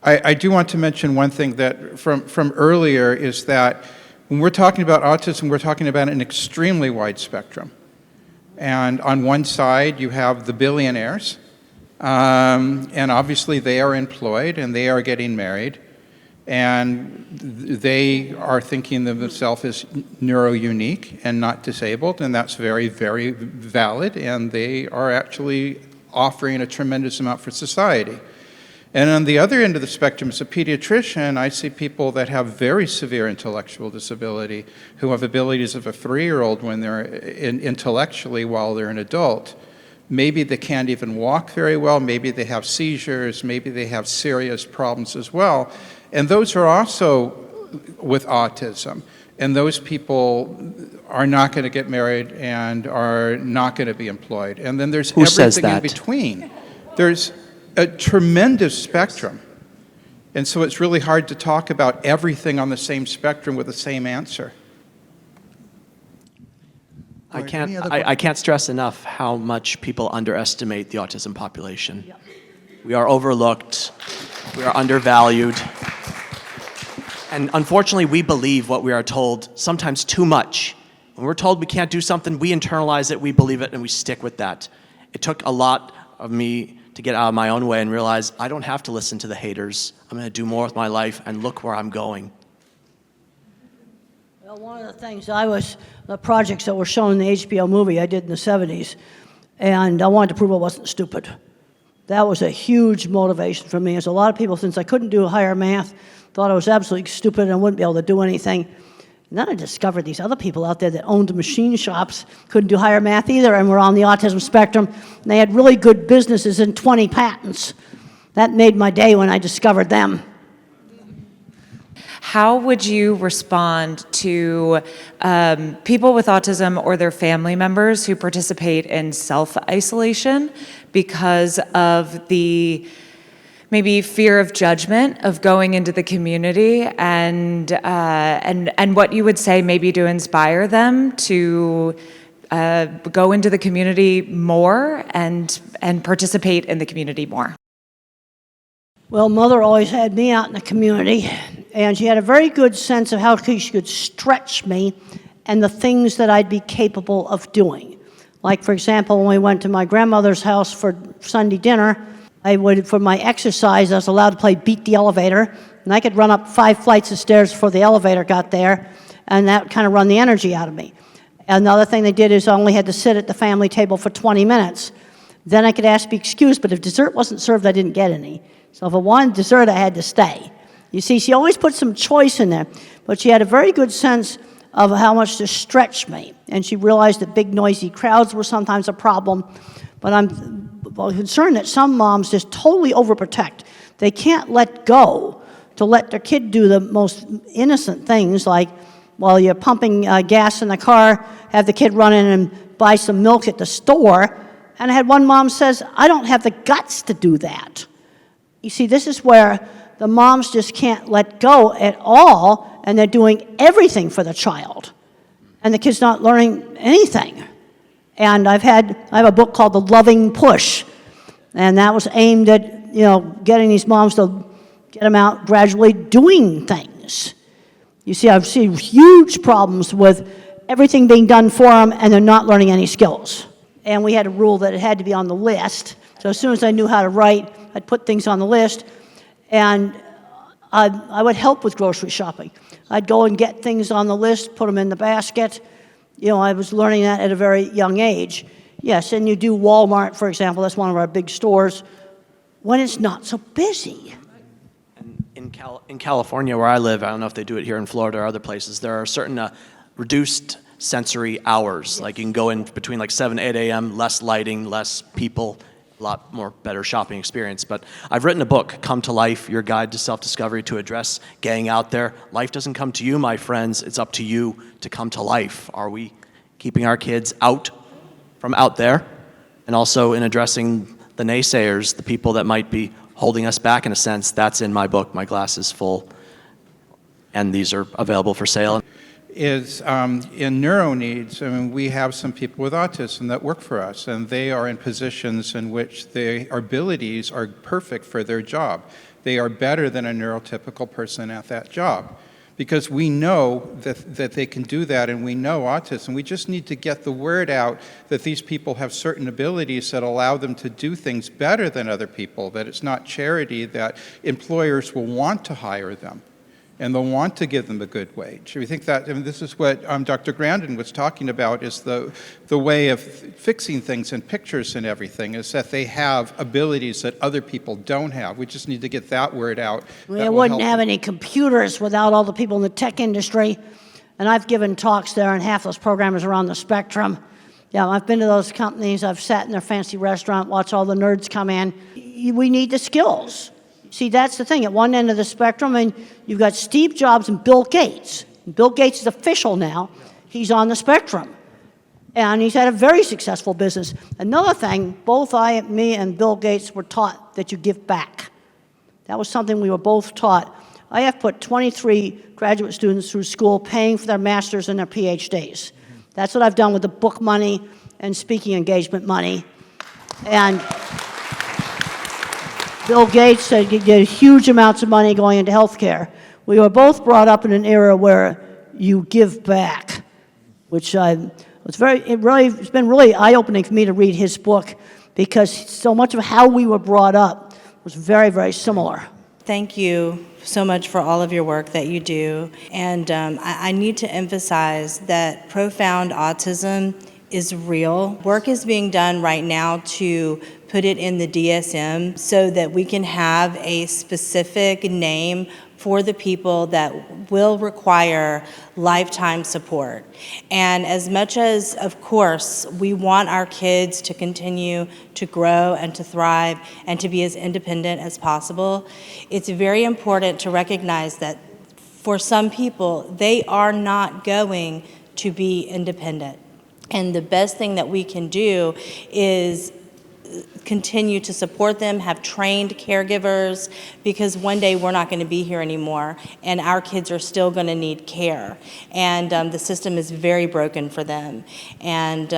I do want to mention one thing that from earlier is that when we're talking about autism, we're talking about an extremely wide spectrum. And on one side, you have the billionaires, and obviously they are employed and they are getting married, and they are thinking of themselves as neuro-unique and not disabled, and that's very, very valid, and they are actually offering a tremendous amount for society. And on the other end of the spectrum, as a pediatrician, I see people that have very severe intellectual disability, who have abilities of a 3-year-old when they're intellectually while they're an adult. Maybe they can't even walk very well, maybe they have seizures, maybe they have serious problems as well. And those are also with autism. And those people are not going to get married and are not going to be employed. And then there's everything in between. There's a tremendous spectrum. And so it's really hard to talk about everything on the same spectrum with the same answer. I can't stress enough how much people underestimate the autism population. Yep. We are overlooked, we are undervalued, and unfortunately we believe what we are told, sometimes too much. When we're told we can't do something, we internalize it, we believe it, and we stick with that. It took a lot of me to get out of my own way and realize I don't have to listen to the haters. I'm going to do more with my life, and look where I'm going. Well, one of the things the projects that were shown in the HBO movie I did in the 70s, and I wanted to prove I wasn't stupid. That was a huge motivation for me, as a lot of people, since I couldn't do higher math, thought I was absolutely stupid and I wouldn't be able to do anything. And then I discovered these other people out there that owned machine shops, couldn't do higher math either, and were on the autism spectrum, and they had really good businesses and 20 patents. That made my day when I discovered them. How would you respond to people with autism or their family members who participate in self-isolation because of the maybe fear of judgment of going into the community, and what you would say maybe to inspire them to go into the community more and participate in the community more? Well, Mother always had me out in the community, and she had a very good sense of how she could stretch me and the things that I'd be capable of doing. Like, for example, when we went to my grandmother's house for Sunday dinner, for my exercise, I was allowed to play Beat the Elevator, and I could run up 5 flights of stairs before the elevator got there, and that kind of run the energy out of me. And the other thing they did is I only had to sit at the family table for 20 minutes. Then I could ask to be excused, but if dessert wasn't served, I didn't get any. So if I wanted dessert, I had to stay. You see, she always put some choice in there, but she had a very good sense of how much to stretch me. And she realized that big, noisy crowds were sometimes a problem, but I'm concerned that some moms just totally overprotect. They can't let go to let their kid do the most innocent things, like while you're pumping gas in the car, have the kid run in and buy some milk at the store. And I had one mom says, I don't have the guts to do that. You see, this is where the moms just can't let go at all, and they're doing everything for the child. And the kid's not learning anything. And I have a book called The Loving Push, and that was aimed at, getting these moms to get them out gradually doing things. You see, I've seen huge problems with everything being done for them, and they're not learning any skills. And we had a rule that it had to be on the list. So as soon as I knew how to write, I'd put things on the list, and I would help with grocery shopping. I'd go and get things on the list, put them in the basket. I was learning that at a very young age. Yes, and you do Walmart, for example, that's one of our big stores, when it's not so busy. In California, where I live, I don't know if they do it here in Florida or other places, there are certain reduced sensory hours. Like you can go in between like 7, 8 a.m., less lighting, less people, a lot more better shopping experience. But I've written a book, Come to Life, Your Guide to Self-Discovery, to address getting out there. Life doesn't come to you, my friends. It's up to you to come to life. Are we keeping our kids out from out there? And also in addressing the naysayers, the people that might be holding us back in a sense. That's in my book, My Glass is Full. And these are available for sale. Is in neuro needs, we have some people with autism that work for us, and they are in positions in which their abilities are perfect for their job. They are better than a neurotypical person at that job, because we know that they can do that, and we know autism. We just need to get the word out that these people have certain abilities that allow them to do things better than other people, that it's not charity, that employers will want to hire them. And they'll want to give them a good wage. We think that, this is what Dr. Grandin was talking about, is the way of fixing things in pictures and everything, is that they have abilities that other people don't have. We just need to get that word out. We wouldn't have any computers without all the people in the tech industry. And I've given talks there, and half those programmers are on the spectrum. Yeah, I've been to those companies. I've sat in their fancy restaurant, watched all the nerds come in. We need the skills. See, that's the thing. At one end of the spectrum, and you've got Steve Jobs and Bill Gates. Bill Gates is official now. He's on the spectrum. And he's had a very successful business. Another thing, both me and Bill Gates were taught that you give back. That was something we were both taught. I have put 23 graduate students through school paying for their masters and their PhDs. That's what I've done with the book money and speaking engagement money. And Bill Gates said you get huge amounts of money going into healthcare. We were both brought up in an era where you give back, which it's been really eye-opening for me to read his book, because so much of how we were brought up was very, very similar. Thank you so much for all of your work that you do. And I need to emphasize that profound autism is real. Work is being done right now to put it in the DSM so that we can have a specific name for the people that will require lifetime support. And as much as, of course, we want our kids to continue to grow and to thrive and to be as independent as possible, it's very important to recognize that for some people, they are not going to be independent. And the best thing that we can do is continue to support them, have trained caregivers, because one day we're not going to be here anymore, and our kids are still going to need care. And the system is very broken for them. And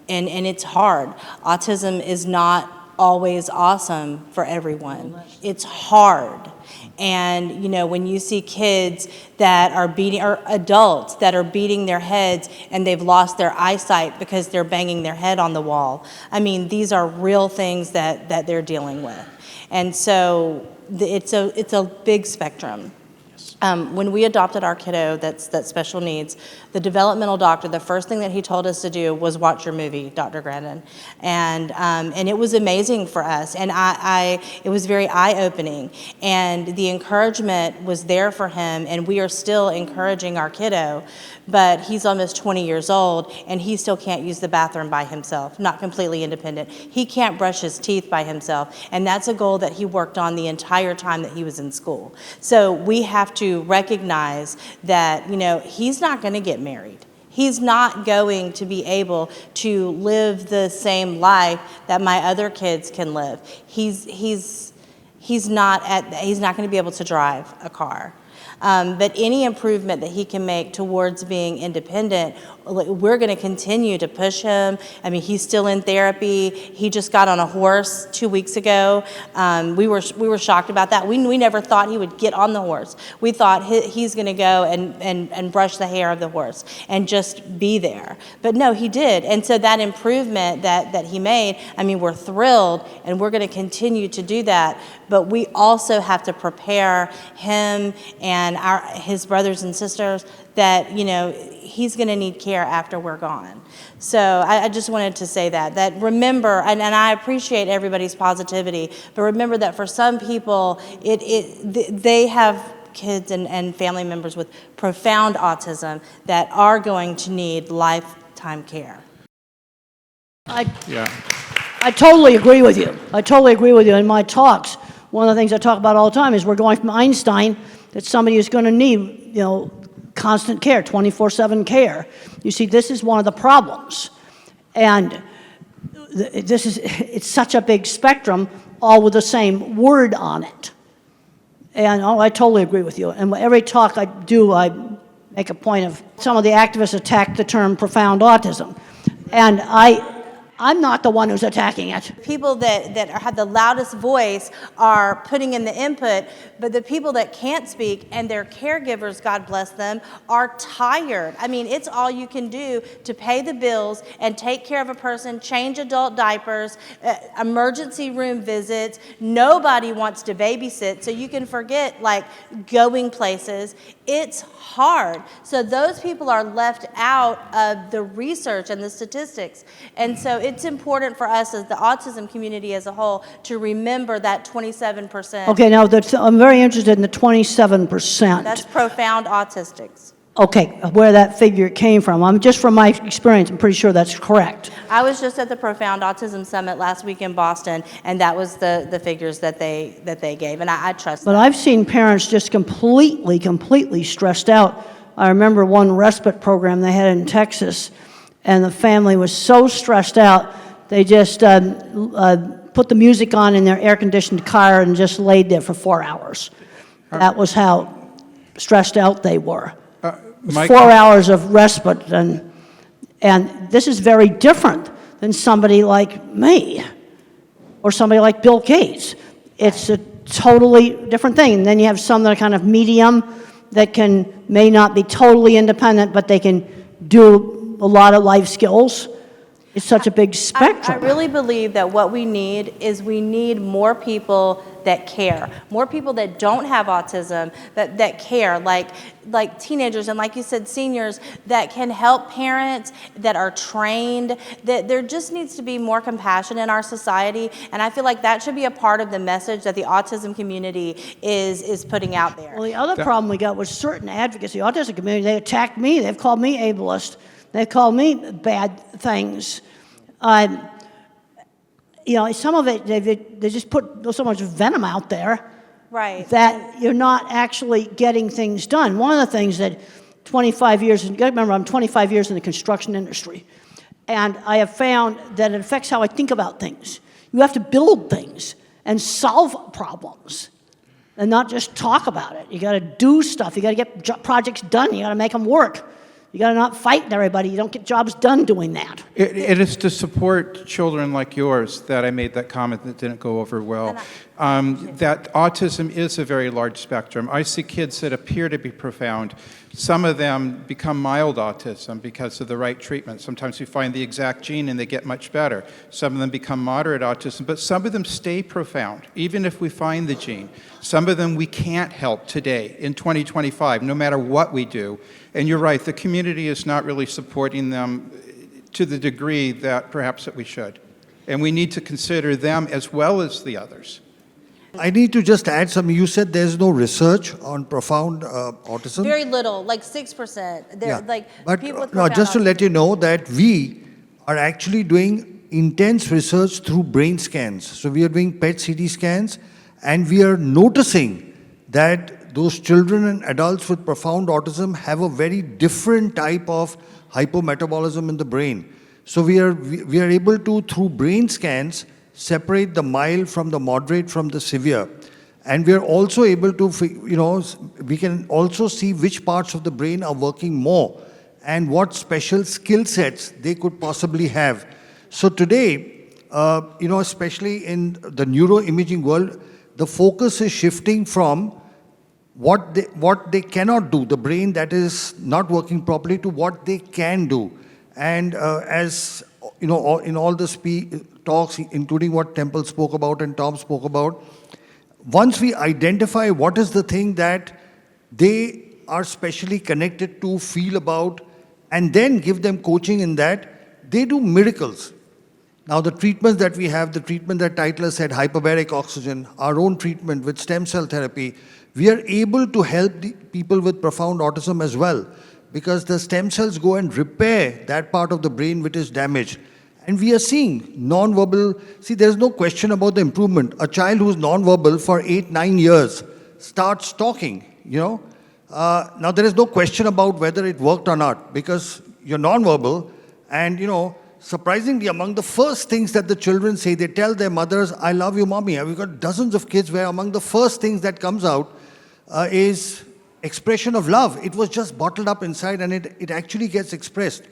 it's hard. Autism is not always awesome for everyone. It's hard. And, when you see kids that are beating, or adults that are beating their heads and they've lost their eyesight because they're banging their head on the wall, these are real things that they're dealing with. And so it's a big spectrum. When we adopted our kiddo that's special needs, the developmental doctor, the first thing that he told us to do was watch your movie, Dr. Grandin. And it was amazing for us. And it was very eye-opening. And the encouragement was there for him, and we are still encouraging our kiddo. But he's almost 20 years old, and he still can't use the bathroom by himself, not completely independent. He can't brush his teeth by himself. And that's a goal that he worked on the entire time that he was in school. So we have to recognize that, he's not going to get married. He's not going to be able to live the same life that my other kids can live. He's he's not going to be able to drive a car. But any improvement that he can make towards being independent, we're going to continue to push him. I mean, he's still in therapy. He just got on a horse 2 weeks ago. We were shocked about that. We never thought he would get on the horse. We thought he's going to go and brush the hair of the horse and just be there. But no, he did. And so that improvement that he made, I mean, we're thrilled, and we're going to continue to do that. But we also have to prepare him and his brothers and sisters that, you know, he's going to need care after we're gone. So I just wanted to say that remember, and I appreciate everybody's positivity, but remember that for some people, they have kids and family members with profound autism that are going to need lifetime care. I totally agree with you. I totally agree with you. In my talks, one of the things I talk about all the time is we're going from Einstein that somebody is going to need, you know, constant care, 24/7 care. You see, this is one of the problems. And it's such a big spectrum, all with the same word on it. And I totally agree with you. And every talk I do, I make a point of, some of the activists attack the term profound autism. And I'm not the one who's attacking it. People that have the loudest voice are putting in the input, but the people that can't speak and their caregivers, God bless them, are tired. I mean, it's all you can do to pay the bills and take care of a person, change adult diapers, emergency room visits. Nobody wants to babysit, so you can forget like going places. It's hard. So those people are left out of the research and the statistics. And so it's important for us as the autism community as a whole to remember that 27%. Okay, now I'm very interested in the 27%. That's profound autistics. Okay, where that figure came from. Just from my experience, I'm pretty sure that's correct. I was just at the Profound Autism Summit last week in Boston, and that was the figures that they gave, and I trust But that. I've seen parents just completely stressed out. I remember one respite program they had in Texas, and the family was so stressed out, they just put the music on in their air-conditioned car and just laid there for 4 hours. That was how stressed out they were. 4 hours of respite, and this is very different than somebody like me or somebody like Bill Gates. It's a totally different thing. And then you have some that are kind of medium that may not be totally independent, but they can do a lot of life skills. It's such a big spectrum. I really believe that what we need more people that care, more people that don't have autism, that care, like teenagers and, like you said, seniors, that can help parents, that are trained, that there just needs to be more compassion in our society, and I feel like that should be a part of the message that the autism community is putting out there. Well, the other problem we got was certain advocates, the autism community, they attacked me, they've called me ableist, they called me bad things. You know, some of it, they just put so much venom out there, right, that you're not actually getting things done. One of the things that 25 years, and you gotta remember I'm 25 years in the construction industry, and I have found that it affects how I think about things. You have to build things and solve problems and not just talk about it. You gotta do stuff, you gotta get projects done, you gotta make them work. You got to not fight everybody. You don't get jobs done doing that. It is to support children like yours that I made that comment that didn't go over well. That autism is a very large spectrum. I see kids that appear to be profound. Some of them become mild autism because of the right treatment. Sometimes we find the exact gene and they get much better. Some of them become moderate autism, but some of them stay profound, even if we find the gene. Some of them we can't help today in 2025, no matter what we do. And you're right, the community is not really supporting them to the degree that perhaps that we should. And we need to consider them as well as the others. I need to just add something. You said there's no research on profound autism. Very little, like 6%. But people with no, just to let you know that we are actually doing intense research through brain scans. So we are doing PET CT scans, and we are noticing that those children and adults with profound autism have a very different type of hypometabolism in the brain. So we are able to, through brain scans, separate the mild from the moderate from the severe. And we are also able to, we can also see which parts of the brain are working more and what special skill sets they could possibly have. So today, especially in the neuroimaging world, the focus is shifting from what they cannot do, the brain that is not working properly, to what they can do. And as in all the talks, including what Temple spoke about and Tom spoke about, once we identify what is the thing that they are specially connected to, feel about, and then give them coaching in that, they do miracles. Now the treatments that we have, the treatment that Titler said, hyperbaric oxygen, our own treatment with stem cell therapy, we are able to help the people with profound autism as well, because the stem cells go and repair that part of the brain which is damaged. And we are seeing non-verbal, there's no question about the improvement. A child who's non-verbal for 8-9 years starts talking, Now there is no question about whether it worked or not, because you're non-verbal, and surprisingly, among the first things that the children say, they tell their mothers, "I love you, mommy." We've got dozens of kids where among the first things that comes out is expression of love. It was just bottled up inside, and it actually gets expressed.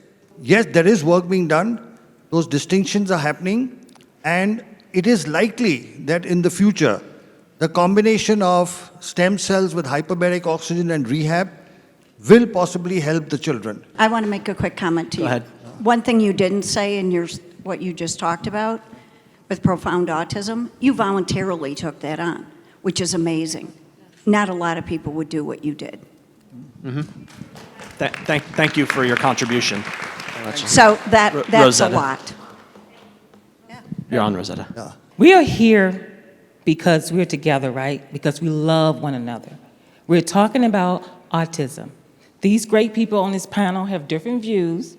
Yes, there is work being done. Those distinctions are happening, and it is likely that in the future, the combination of stem cells with hyperbaric oxygen and rehab will possibly help the children. I want to make a quick comment to you. Go ahead. One thing you didn't say in what you just talked about with profound autism, you voluntarily took that on, which is amazing. Not a lot of people would do what you did. Mm-hmm. Thank you for your contribution. So that's Rosetta. a lot. You're on, Rosetta. We are here because we're together, right? Because we love one another. We're talking about autism. These great people on this panel have different views,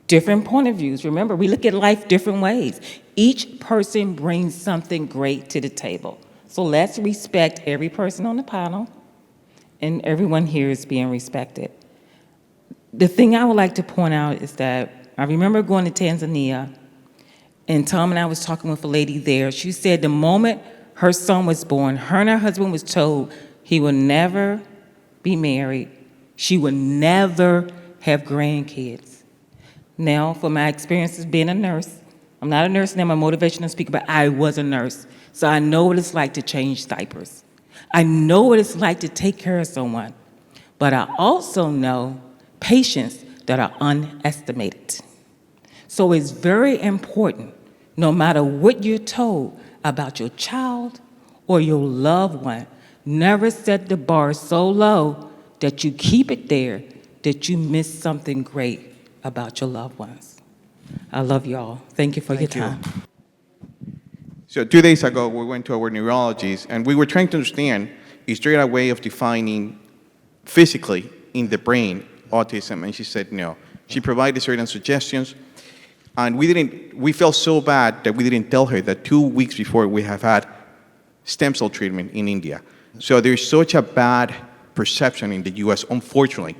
different point of views. Remember, we look at life different ways. Each person brings something great to the table. So let's respect every person on the panel, and everyone here is being respected. The thing I would like to point out is that I remember going to Tanzania, and Tom and I was talking with a lady there. She said the moment her son was born, her and her husband was told he would never be married, she would never have grandkids. Now, for my experiences being a nurse, I'm not a nurse and I'm a motivational speaker, but I was a nurse. So I know what it's like to change diapers. I know what it's like to take care of someone. But I also know patients that are underestimated. So it's very important, no matter what you're told about your child or your loved one, never set the bar so low that you keep it there, that you miss something great about your loved ones. I love you all. Thank you for your time. So 2 days ago, we went to our neurologist, and we were trying to understand, is there a way of defining physically in the brain autism? And she said no. She provided certain suggestions, and we felt so bad that we didn't tell her that 2 weeks before we have had stem cell treatment in India. So there's such a bad perception in the US, unfortunately.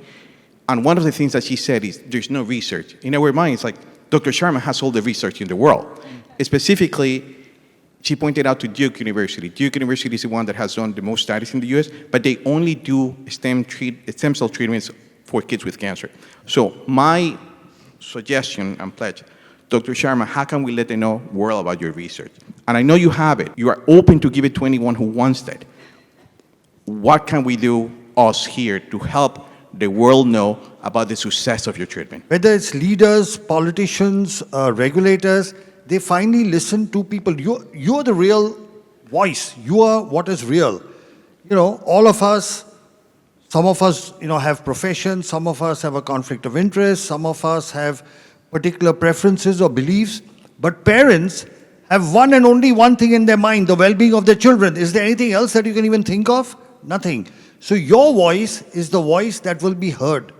And one of the things that she said is there's no research. In our minds, like, Dr. Sharma has all the research in the world. Specifically, she pointed out to Duke University. Duke University is the one that has done the most studies in the US, but they only do stem cell treatments for kids with cancer. So my suggestion and pledge, Dr. Sharma, how can we let the world about your research? And I know you have it. You are open to give it to anyone who wants that. What can we do, us here, to help the world know about the success of your treatment? Whether it's leaders, politicians, regulators, they finally listen to people. You're the real voice. You are what is real. All of us, some of us, have professions, some of us have a conflict of interest, some of us have particular preferences or beliefs, but parents have one and only one thing in their mind, the well-being of their children. Is there anything else that you can even think of? Nothing. So your voice is the voice that will be heard.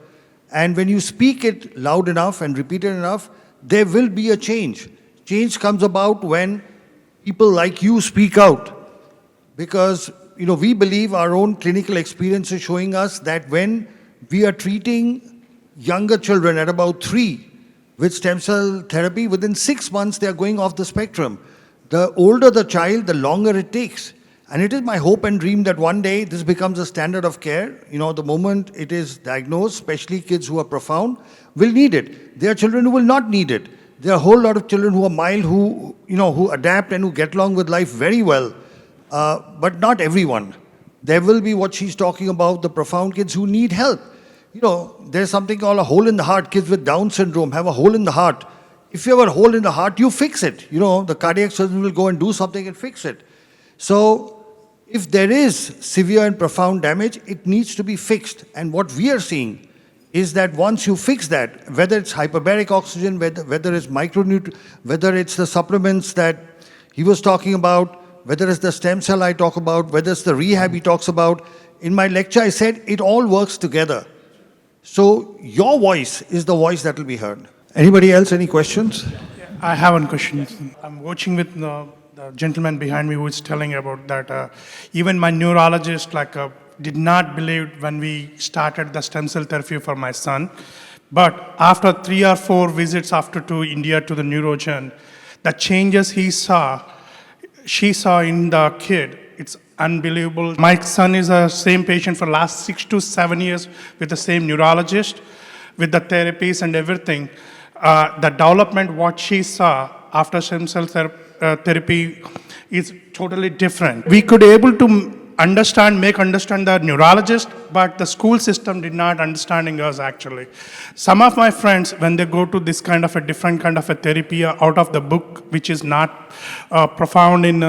And when you speak it loud enough and repeat it enough, there will be a change. Change comes about when people like you speak out. Because, we believe our own clinical experience is showing us that when we are treating younger children at about 3 with stem cell therapy, within 6 months they are going off the spectrum. The older the child, the longer it takes. And it is my hope and dream that one day this becomes a standard of care. The moment it is diagnosed, especially kids who are profound, will need it. There are children who will not need it. There are a whole lot of children who are mild, who adapt and who get along with life very well. But not everyone. There will be what she's talking about, the profound kids who need help. There's something called a hole in the heart. Kids with Down syndrome have a hole in the heart. If you have a hole in the heart, you fix it. The cardiac surgeon will go and do something and fix it. So if there is severe and profound damage, it needs to be fixed. And what we are seeing is that once you fix that, whether it's hyperbaric oxygen, whether it's whether it's the supplements that he was talking about, whether it's the stem cell I talk about, whether it's the rehab he talks about, in my lecture I said it all works together. So your voice is the voice that will be heard. Anybody else, any questions? I have one question. I'm watching with the gentleman behind me who is telling about that. Even my neurologist did not believe when we started the stem cell therapy for my son. But after 3 or 4 visits to India to the NeuroGen, the changes she saw in the kid, it's unbelievable. My son is the same patient for last 6 to 7 years with the same neurologist, with the therapies and everything. The development, what she saw after stem cell therapy is totally different. We could able to make understand the neurologist, but the school system did not understanding us actually. Some of my friends, when they go to this kind of a different kind of a therapy out of the book, which is not profound in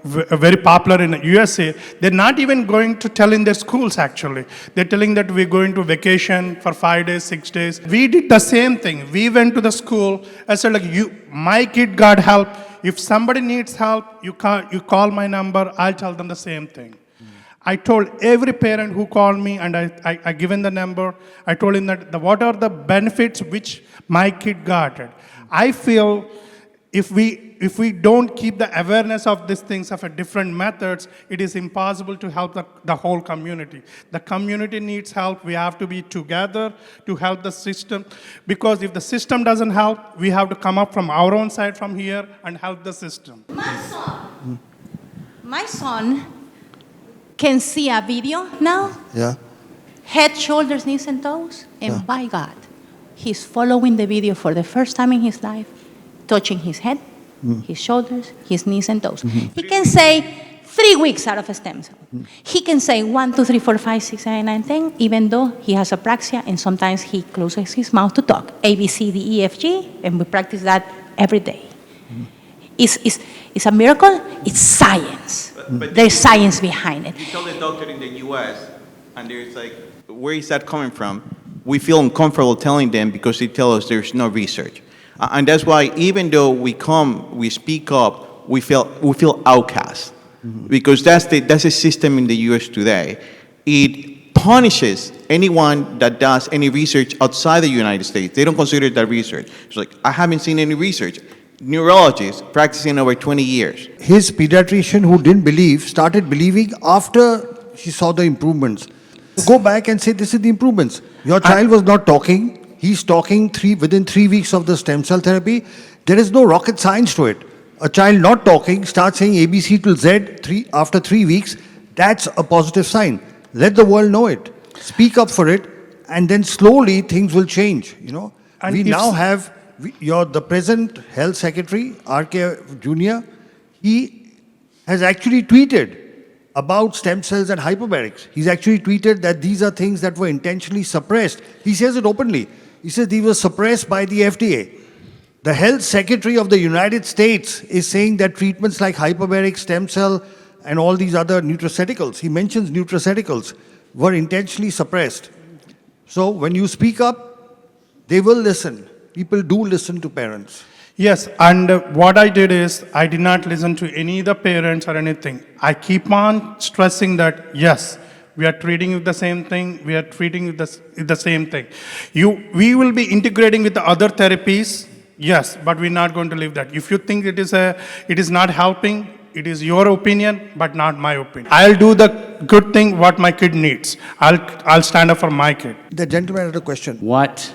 very popular in USA, they're not even going to tell in their schools actually. They're telling that we're going to vacation for 5 days, 6 days. We did the same thing. We went to the school and said my kid got help. If somebody needs help, you call my number, I'll tell them the same thing. I told every parent who called me, and I given the number, I told him that what are the benefits which my kid got. I feel if we don't keep the awareness of these things, of different methods, it is impossible to help the whole community. The community needs help. We have to be together to help the system. Because if the system doesn't help, we have to come up from our own side from here and help the system. My son can see a video now. Yeah. Head, shoulders, knees, and toes. And by God, he's following the video for the first time in his life, touching his head, his shoulders, his knees and toes. He can say 3 weeks out of a stem cell. He can say 1, 2, 3, 4, 5, 6, 7, 8, 9, 10, even though he has apraxia and sometimes he closes his mouth to talk. A, B, C, D, E, F, G, and we practice that every day. It's a miracle. It's science. But there's science behind it. You tell the doctor in the U.S., and there's where is that coming from? We feel uncomfortable telling them because they tell us there's no research. And that's why even though we speak up, we feel outcast. Because that's the system in the U.S. today. It punishes anyone that does any research outside the United States. They don't consider that research. It's I haven't seen any research. Neurologist practicing over 20 years. His pediatrician who didn't believe started believing after he saw the improvements. Go back and say, this is the improvements. Your child was not talking. He's talking within 3 weeks of the stem cell therapy. There is no rocket science to it. A child not talking starts saying ABC till Z after 3 weeks. That's a positive sign. Let the world know it. Speak up for it, and then slowly things will change. And we now have the present health secretary, R.K. Jr., he has actually tweeted about stem cells and hyperbarics. He's actually tweeted that these are things that were intentionally suppressed. He says it openly. He says these were suppressed by the FDA. The health secretary of the United States is saying that treatments like hyperbaric, stem cell, and all these other nutraceuticals, he mentions nutraceuticals, were intentionally suppressed. So when you speak up, they will listen. People do listen to parents. Yes, and what I did is, I did not listen to any of the parents or anything. I keep on stressing that, yes, we are treating with the same thing, we are treating with the same thing. We will be integrating with the other therapies, yes, but we're not going to leave that. If you think it is not helping, it is your opinion, but not my opinion. I'll do the good thing what my kid needs. I'll stand up for my kid. The gentleman had a question. What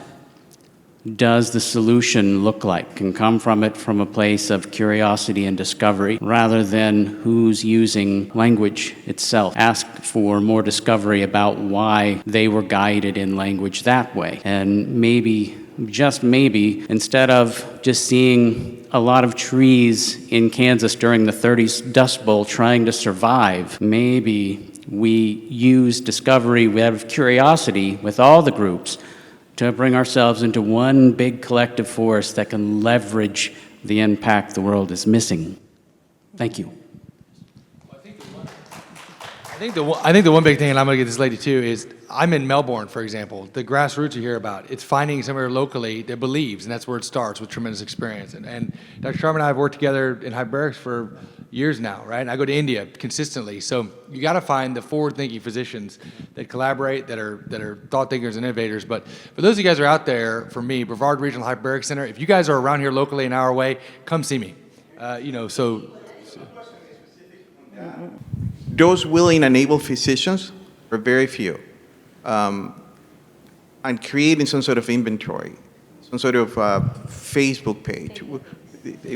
does the solution look like? Can come from a place of curiosity and discovery rather than who's using language itself. Ask for more discovery about why they were guided in language that way. And maybe, just maybe, instead of just seeing a lot of trees in Kansas during the 30s Dust Bowl trying to survive, maybe we use discovery, we have curiosity with all the groups to bring ourselves into one big collective force that can leverage the impact the world is missing. Thank you. I think the one big thing, and I'm going to get this lady too, is I'm in Melbourne, for example. The grassroots you hear about, it's finding somewhere locally that believes, and that's where it starts with tremendous experience. And Dr. Sharma and I have worked together in hyperbarics for years now, right? And I go to India consistently. So you got to find the forward-thinking physicians that collaborate, that are thought thinkers and innovators. But for those of you guys who are out there, for me, Brevard Regional Hyperbaric Center, if you guys are around here locally an hour away, come see me. Those willing and able physicians are very few. And creating some sort of inventory, some sort of Facebook page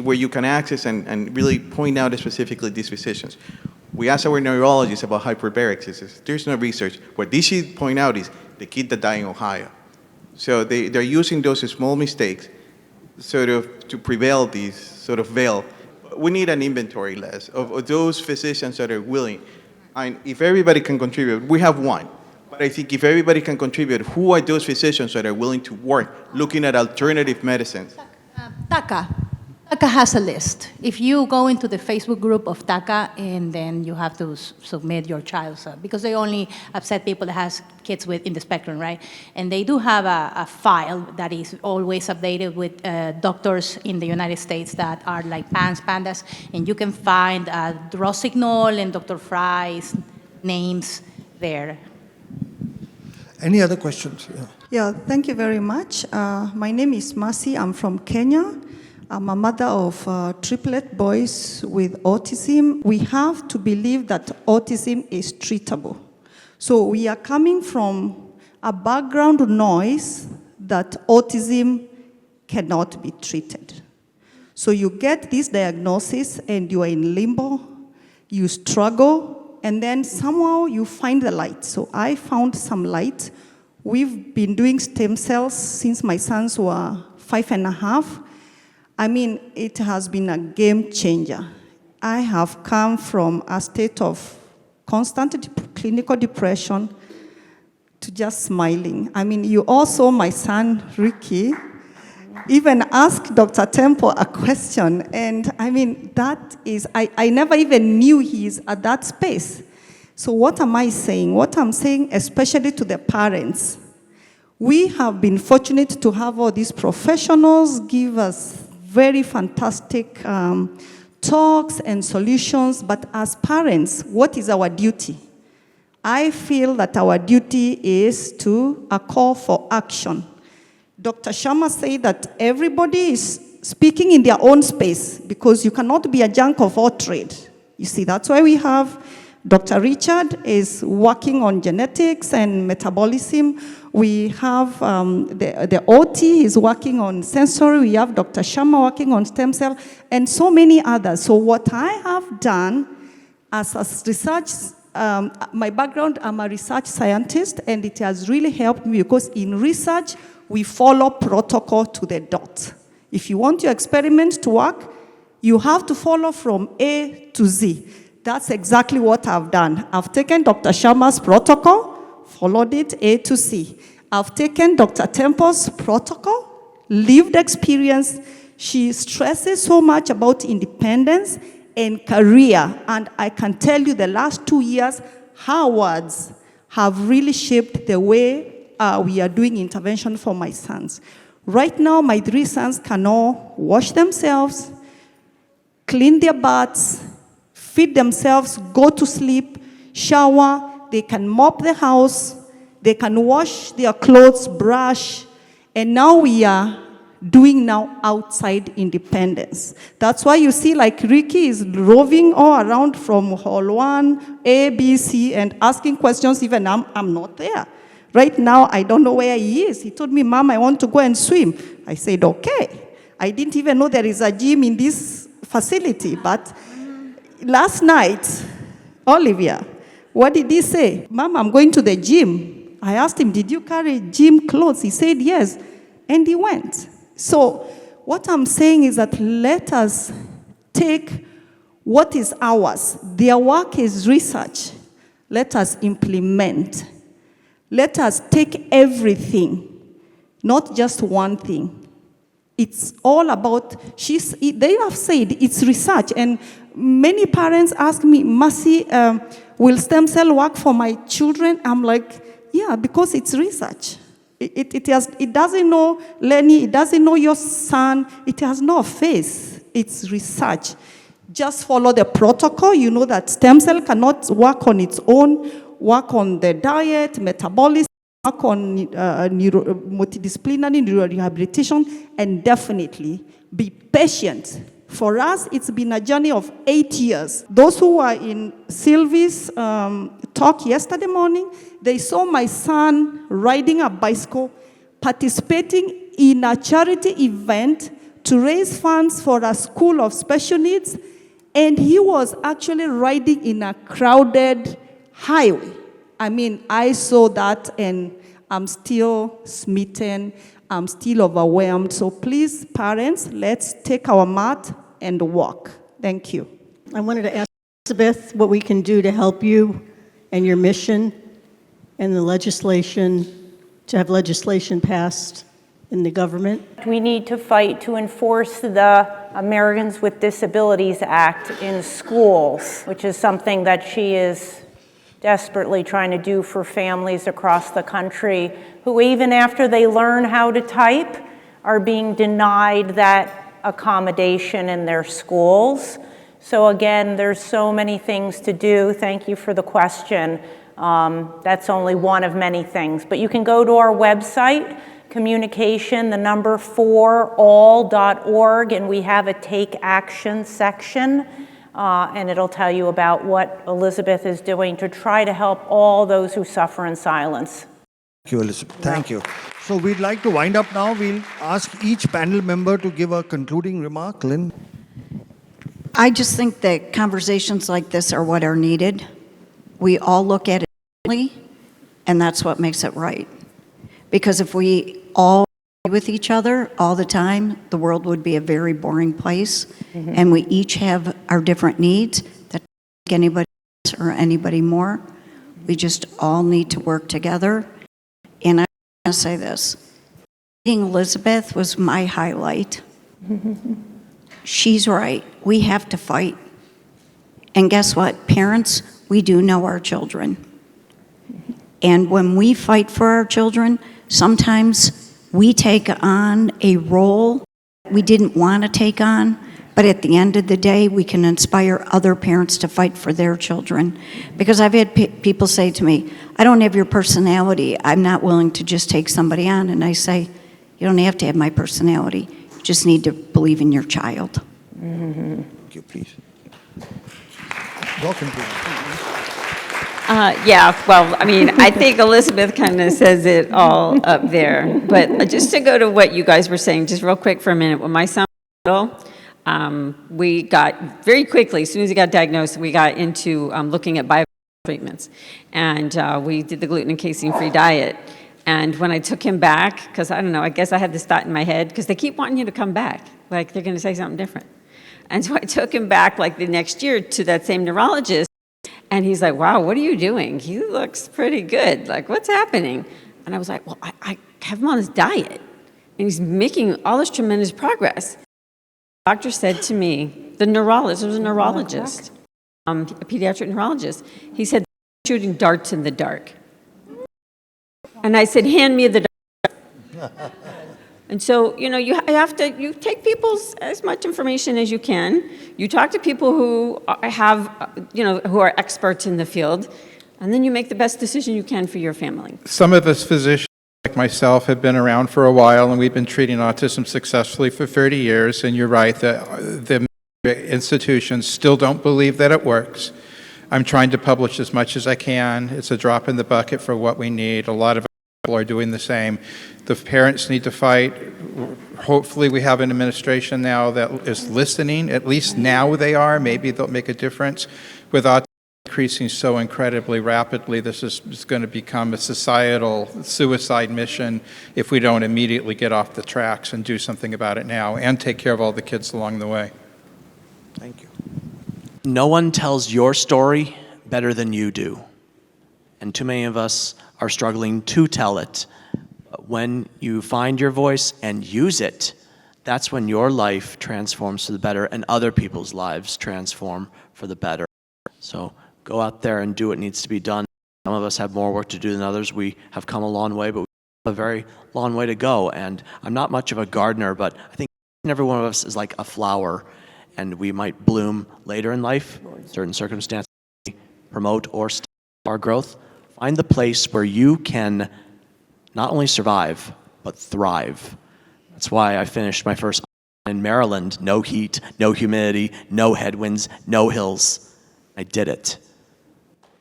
where you can access and really point out specifically these physicians. We asked our neurologists about hyperbarics. There's no research. What they should point out is the kid that died in Ohio. So they're using those small mistakes sort of to prevail these sort of veil. We need an inventory list of those physicians that are willing. And if everybody can contribute, we have one. But I think if everybody can contribute, who are those physicians that are willing to work looking at alternative medicines? TACA has a list. If you go into the Facebook group of TACA, and then you have to submit your child, because they only accept people that has kids in the spectrum, right? And they do have a file that is always updated with doctors in the United States that are like pandas, and you can find Rossignol and Dr. Fry's names there. Any other questions? Yeah, thank you very much. My name is Masi. I'm from Kenya. I'm a mother of triplet boys with autism. We have to believe that autism is treatable. So we are coming from a background noise that autism cannot be treated. So you get this diagnosis and you are in limbo, you struggle, and then somehow you find the light. So I found some light. We've been doing stem cells since my sons were 5.5. I mean, it has been a game changer. I have come from a state of constant clinical depression to just smiling. I mean, you all saw my son, Ricky, even ask Dr. Temple a question. And I mean, that is, I never even knew he's at that space. So what am I saying? What I'm saying, especially to the parents, we have been fortunate to have all these professionals give us very fantastic talks and solutions, but as parents, what is our duty? I feel that our duty is to a call for action. Dr. Sharma said that everybody is speaking in their own space because you cannot be a jack of all trade. You see, that's why we have Dr. Richard is working on genetics and metabolism. We have the OT is working on sensory. We have Dr. Sharma working on stem cell, and so many others. So what I have done as a research, my background, I'm a research scientist, and it has really helped me because in research, we follow protocol to the dot. If you want your experiment to work, you have to follow from A to Z. That's exactly what I've done. I've taken Dr. Sharma's protocol, followed it A to C. I've taken Dr. Temple's protocol, lived experience. She stresses so much about independence and career. And I can tell you the last 2 years, her words have really shaped the way we are doing intervention for my sons. Right now, my 3 sons can all wash themselves, clean their butts, feed themselves, go to sleep, shower, they can mop the house, they can wash their clothes, brush, and now we are doing now outside independence. That's why you see like Ricky is roving all around from hall 1, A, B, C, and asking questions even I'm not there. Right now, I don't know where he is. He told me, Mom, I want to go and swim. I said, okay. I didn't even know there is a gym in this facility. But last night, Olivia, what did he say? Mom, I'm going to the gym. I asked him, did you carry gym clothes? He said, yes. And he went. So what I'm saying is that let us take what is ours. Their work is research. Let us implement. Let us take everything, not just one thing. It's all about, they have said it's research. And many parents ask me, Mercy, will stem cell work for my children? I'm like, yeah, because it's research. It doesn't know Lenny, it doesn't know your son, it has no face. It's research. Just follow the protocol. You know that stem cell cannot work on its own. Work on the diet, metabolism, work on multidisciplinary neurorehabilitation, and definitely be patient. For us, it's been a journey of 8 years. Those who were in Sylvie's talk yesterday morning, they saw my son riding a bicycle, participating in a charity event to raise funds for a school of special needs, and he was actually riding in a crowded highway. I mean, I saw that and I'm still smitten, I'm still overwhelmed. So please, parents, let's take our mat and walk. Thank you. I wanted to ask Elizabeth what we can do to help you and your mission and the legislation, to have legislation passed in the government. We need to fight to enforce the Americans with Disabilities Act in schools, which is something that she is desperately trying to do for families across the country who, even after they learn how to type, are being denied that accommodation in their schools. So again, there's so many things to do. Thank you for the question. That's only one of many things. But you can go to our website, communication, 4all.org, and we have a take action section. And it'll tell you about what Elizabeth is doing to try to help all those who suffer in silence. Thank you, Elizabeth. Thank you. So we'd like to wind up now. We'll ask each panel member to give a concluding remark. Lynn? I just think that conversations like this are what are needed. We all look at it differently, and that's what makes it right. Because if we all agree with each other all the time, the world would be a very boring place. Mm-hmm. And we each have our different needs that don't make anybody less or anybody more. We just all need to work together. And I want to say this. Meeting Elizabeth was my highlight. She's right. We have to fight. And guess what? Parents, we do know our children. And when we fight for our children, sometimes we take on a role we didn't want to take on, but at the end of the day, we can inspire other parents to fight for their children. Because I've had people say to me, I don't have your personality. I'm not willing to just take somebody on. And I say, you don't have to have my personality. You just need to believe in your child. Mm-hmm. Thank you, please. Welcome, please. Yeah, well, I mean, I think Elizabeth kind of says it all up there. But just to go to what you guys were saying, just real quick for a minute, when my son was little, we got very quickly, as soon as he got diagnosed, we got into looking at bio treatments. And we did the gluten and casein-free diet. And when I took him back, because I don't know, I guess I had this thought in my head, because they keep wanting you to come back, like they're going to say something different. And so I took him back like the next year to that same neurologist. And he's like, wow, what are you doing? He looks pretty good. Like, what's happening? And I was like, well, I have him on this diet. And he's making all this tremendous progress. The doctor said to me, the neurologist, it was a neurologist, a pediatric neurologist. He said, shooting darts in the dark. And I said, hand me the dart. And so, you know, you have to, you take people's as much information as you can. You talk to people who have, you know, who are experts in the field, and then you make the best decision you can for your family. Some of us physicians, like myself, have been around for a while, and we've been treating autism successfully for 30 years, and you're right, the institutions still don't believe that it works. I'm trying to publish as much as I can. It's a drop in the bucket for what we need. A lot of are doing the same. The parents need to fight. Hopefully we have an administration now that is listening. At least now they are. Maybe they'll make a difference. With autism increasing so incredibly rapidly, this is going to become a societal suicide mission if we don't immediately get off the tracks and do something about it now and take care of all the kids along the way. Thank you. No one tells your story better than you do. And too many of us are struggling to tell it. But when you find your voice and use it, that's when your life transforms for the better and other people's lives transform for the better. So go out there and do what needs to be done. Some of us have more work to do than others. We have come a long way, but we have a very long way to go. And I'm not much of a gardener, but I think every one of us is like a flower, and we might bloom later in life. Certain circumstances promote or stop our growth. Find the place where you can not only survive, but thrive. That's why I finished my first in Maryland. No heat, no humidity, no headwinds, no hills. I did it.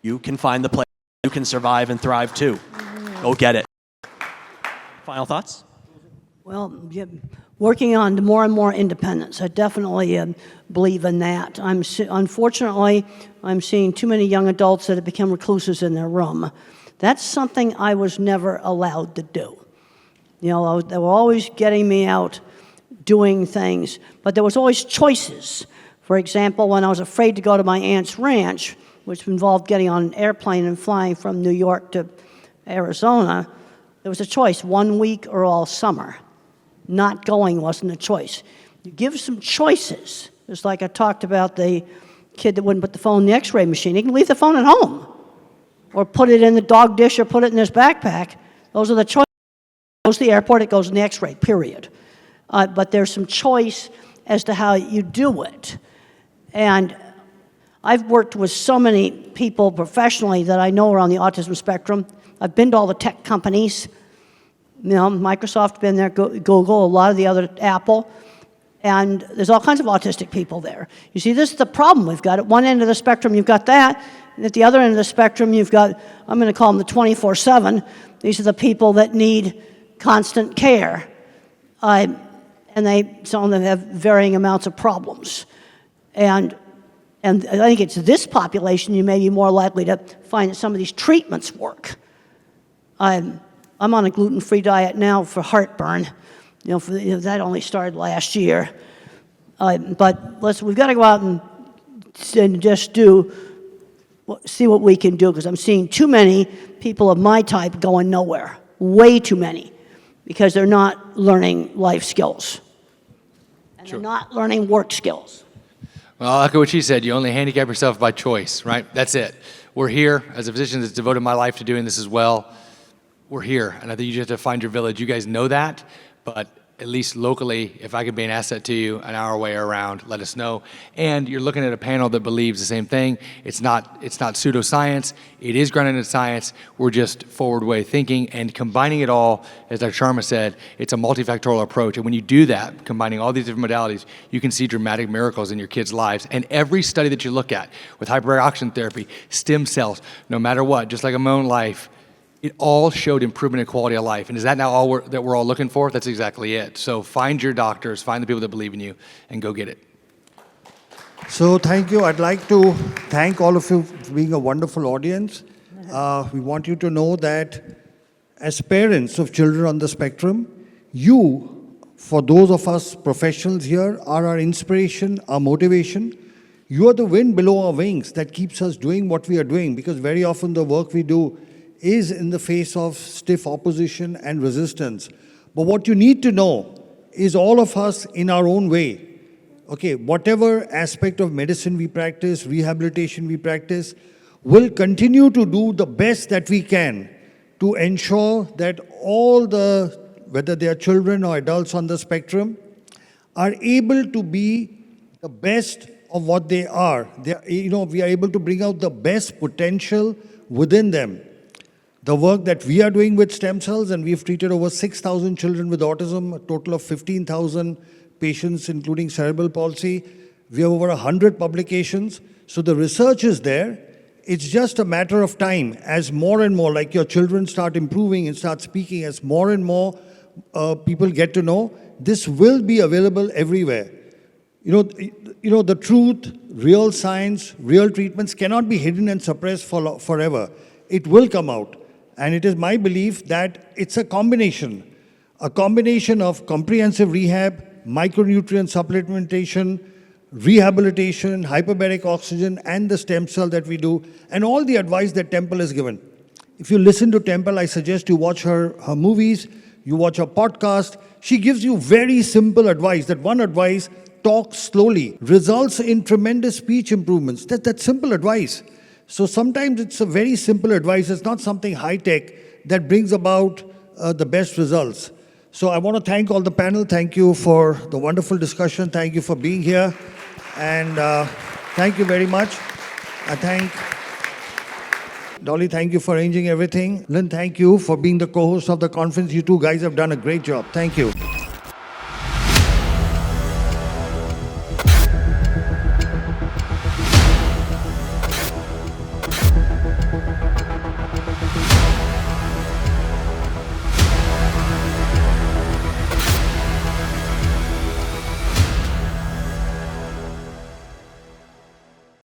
You can find the place you can survive and thrive too. Go get it. Final thoughts? Well, yeah, working on more and more independence. I definitely believe in that. Unfortunately, I'm seeing too many young adults that have become recluses in their room. That's something I was never allowed to do. You know, they were always getting me out doing things, but there was always choices. For example, when I was afraid to go to my aunt's ranch, which involved getting on an airplane and flying from New York to Arizona, there was a choice, 1 week or all summer. Not going wasn't a choice. You give some choices. It's like I talked about the kid that wouldn't put the phone in the x-ray machine. He can leave the phone at home or put it in the dog dish or put it in his backpack. Those are the choices. It goes to the airport, it goes in the x-ray, period. But there's some choice as to how you do it. And I've worked with so many people professionally that I know are on the autism spectrum. I've been to all the tech companies. You know, Microsoft, been there, Google, a lot of the other, Apple, and there's all kinds of autistic people there. You see, this is the problem we've got. At one end of the spectrum, you've got that, and at the other end of the spectrum, you've got, I'm going to call them the 24/7. These are the people that need constant care, and some of them have varying amounts of problems. And I think it's this population you may be more likely to find that some of these treatments work. I'm on a gluten-free diet now for heartburn. That only started last year. But we've got to go out and just see what we can do, because I'm seeing too many people of my type going nowhere. Way too many, because they're not learning life skills. And they're not learning work skills. Well, I'll echo what she said. You only handicap yourself by choice, right? That's it. We're here as a physician that's devoted my life to doing this as well. We're here, and I think you just have to find your village. You guys know that, but at least locally, if I could be an asset to you an hour way around, let us know. And you're looking at a panel that believes the same thing. It's not pseudoscience. It is grounded in science. We're just forward way thinking and combining it all. As Dr. Sharma said, it's a multifactorial approach. And when you do that, combining all these different modalities, you can see dramatic miracles in your kids' lives. And every study that you look at with hyperbaric oxygen therapy, stem cells, no matter what, just like in my own life, it all showed improvement in quality of life. And is that now all we're all looking for? That's exactly it. So find your doctors, find the people that believe in you, and go get it. So thank you. I'd like to thank all of you for being a wonderful audience. We want you to know that as parents of children on the spectrum, you, for those of us professionals here, are our inspiration, our motivation. You are the wind below our wings that keeps us doing what we are doing, because very often the work we do is in the face of stiff opposition and resistance. But what you need to know is all of us in our own way, okay, whatever aspect of medicine we practice, rehabilitation we practice, will continue to do the best that we can to ensure that all whether they are children or adults on the spectrum, are able to be the best of what they are. We are able to bring out the best potential within them. The work that we are doing with stem cells, and we've treated over 6,000 children with autism, a total of 15,000 patients, including cerebral palsy. We have over 100 publications. So the research is there, It's just a matter of time as more and more, like your children start improving and start speaking, as more and more people get to know, this will be available everywhere. The truth, real science, real treatments cannot be hidden and suppressed forever. It will come out. And it is my belief that it's a combination of comprehensive rehab, micronutrient supplementation, rehabilitation, hyperbaric oxygen, and the stem cell that we do, and all the advice that Temple has given. If you listen to Temple, I suggest you watch her movies, you watch her podcast. She gives you very simple advice. That one advice, talk slowly, results in tremendous speech improvements. That's simple advice. So sometimes it's a very simple advice. It's not something high-tech that brings about the best results. So I want to thank all the panel. Thank you for the wonderful discussion. Thank you for being here. And thank you very much. I thank Dolly, thank you for arranging everything. Lynn, thank you for being the co-host of the conference. You two guys have done a great job. Thank you.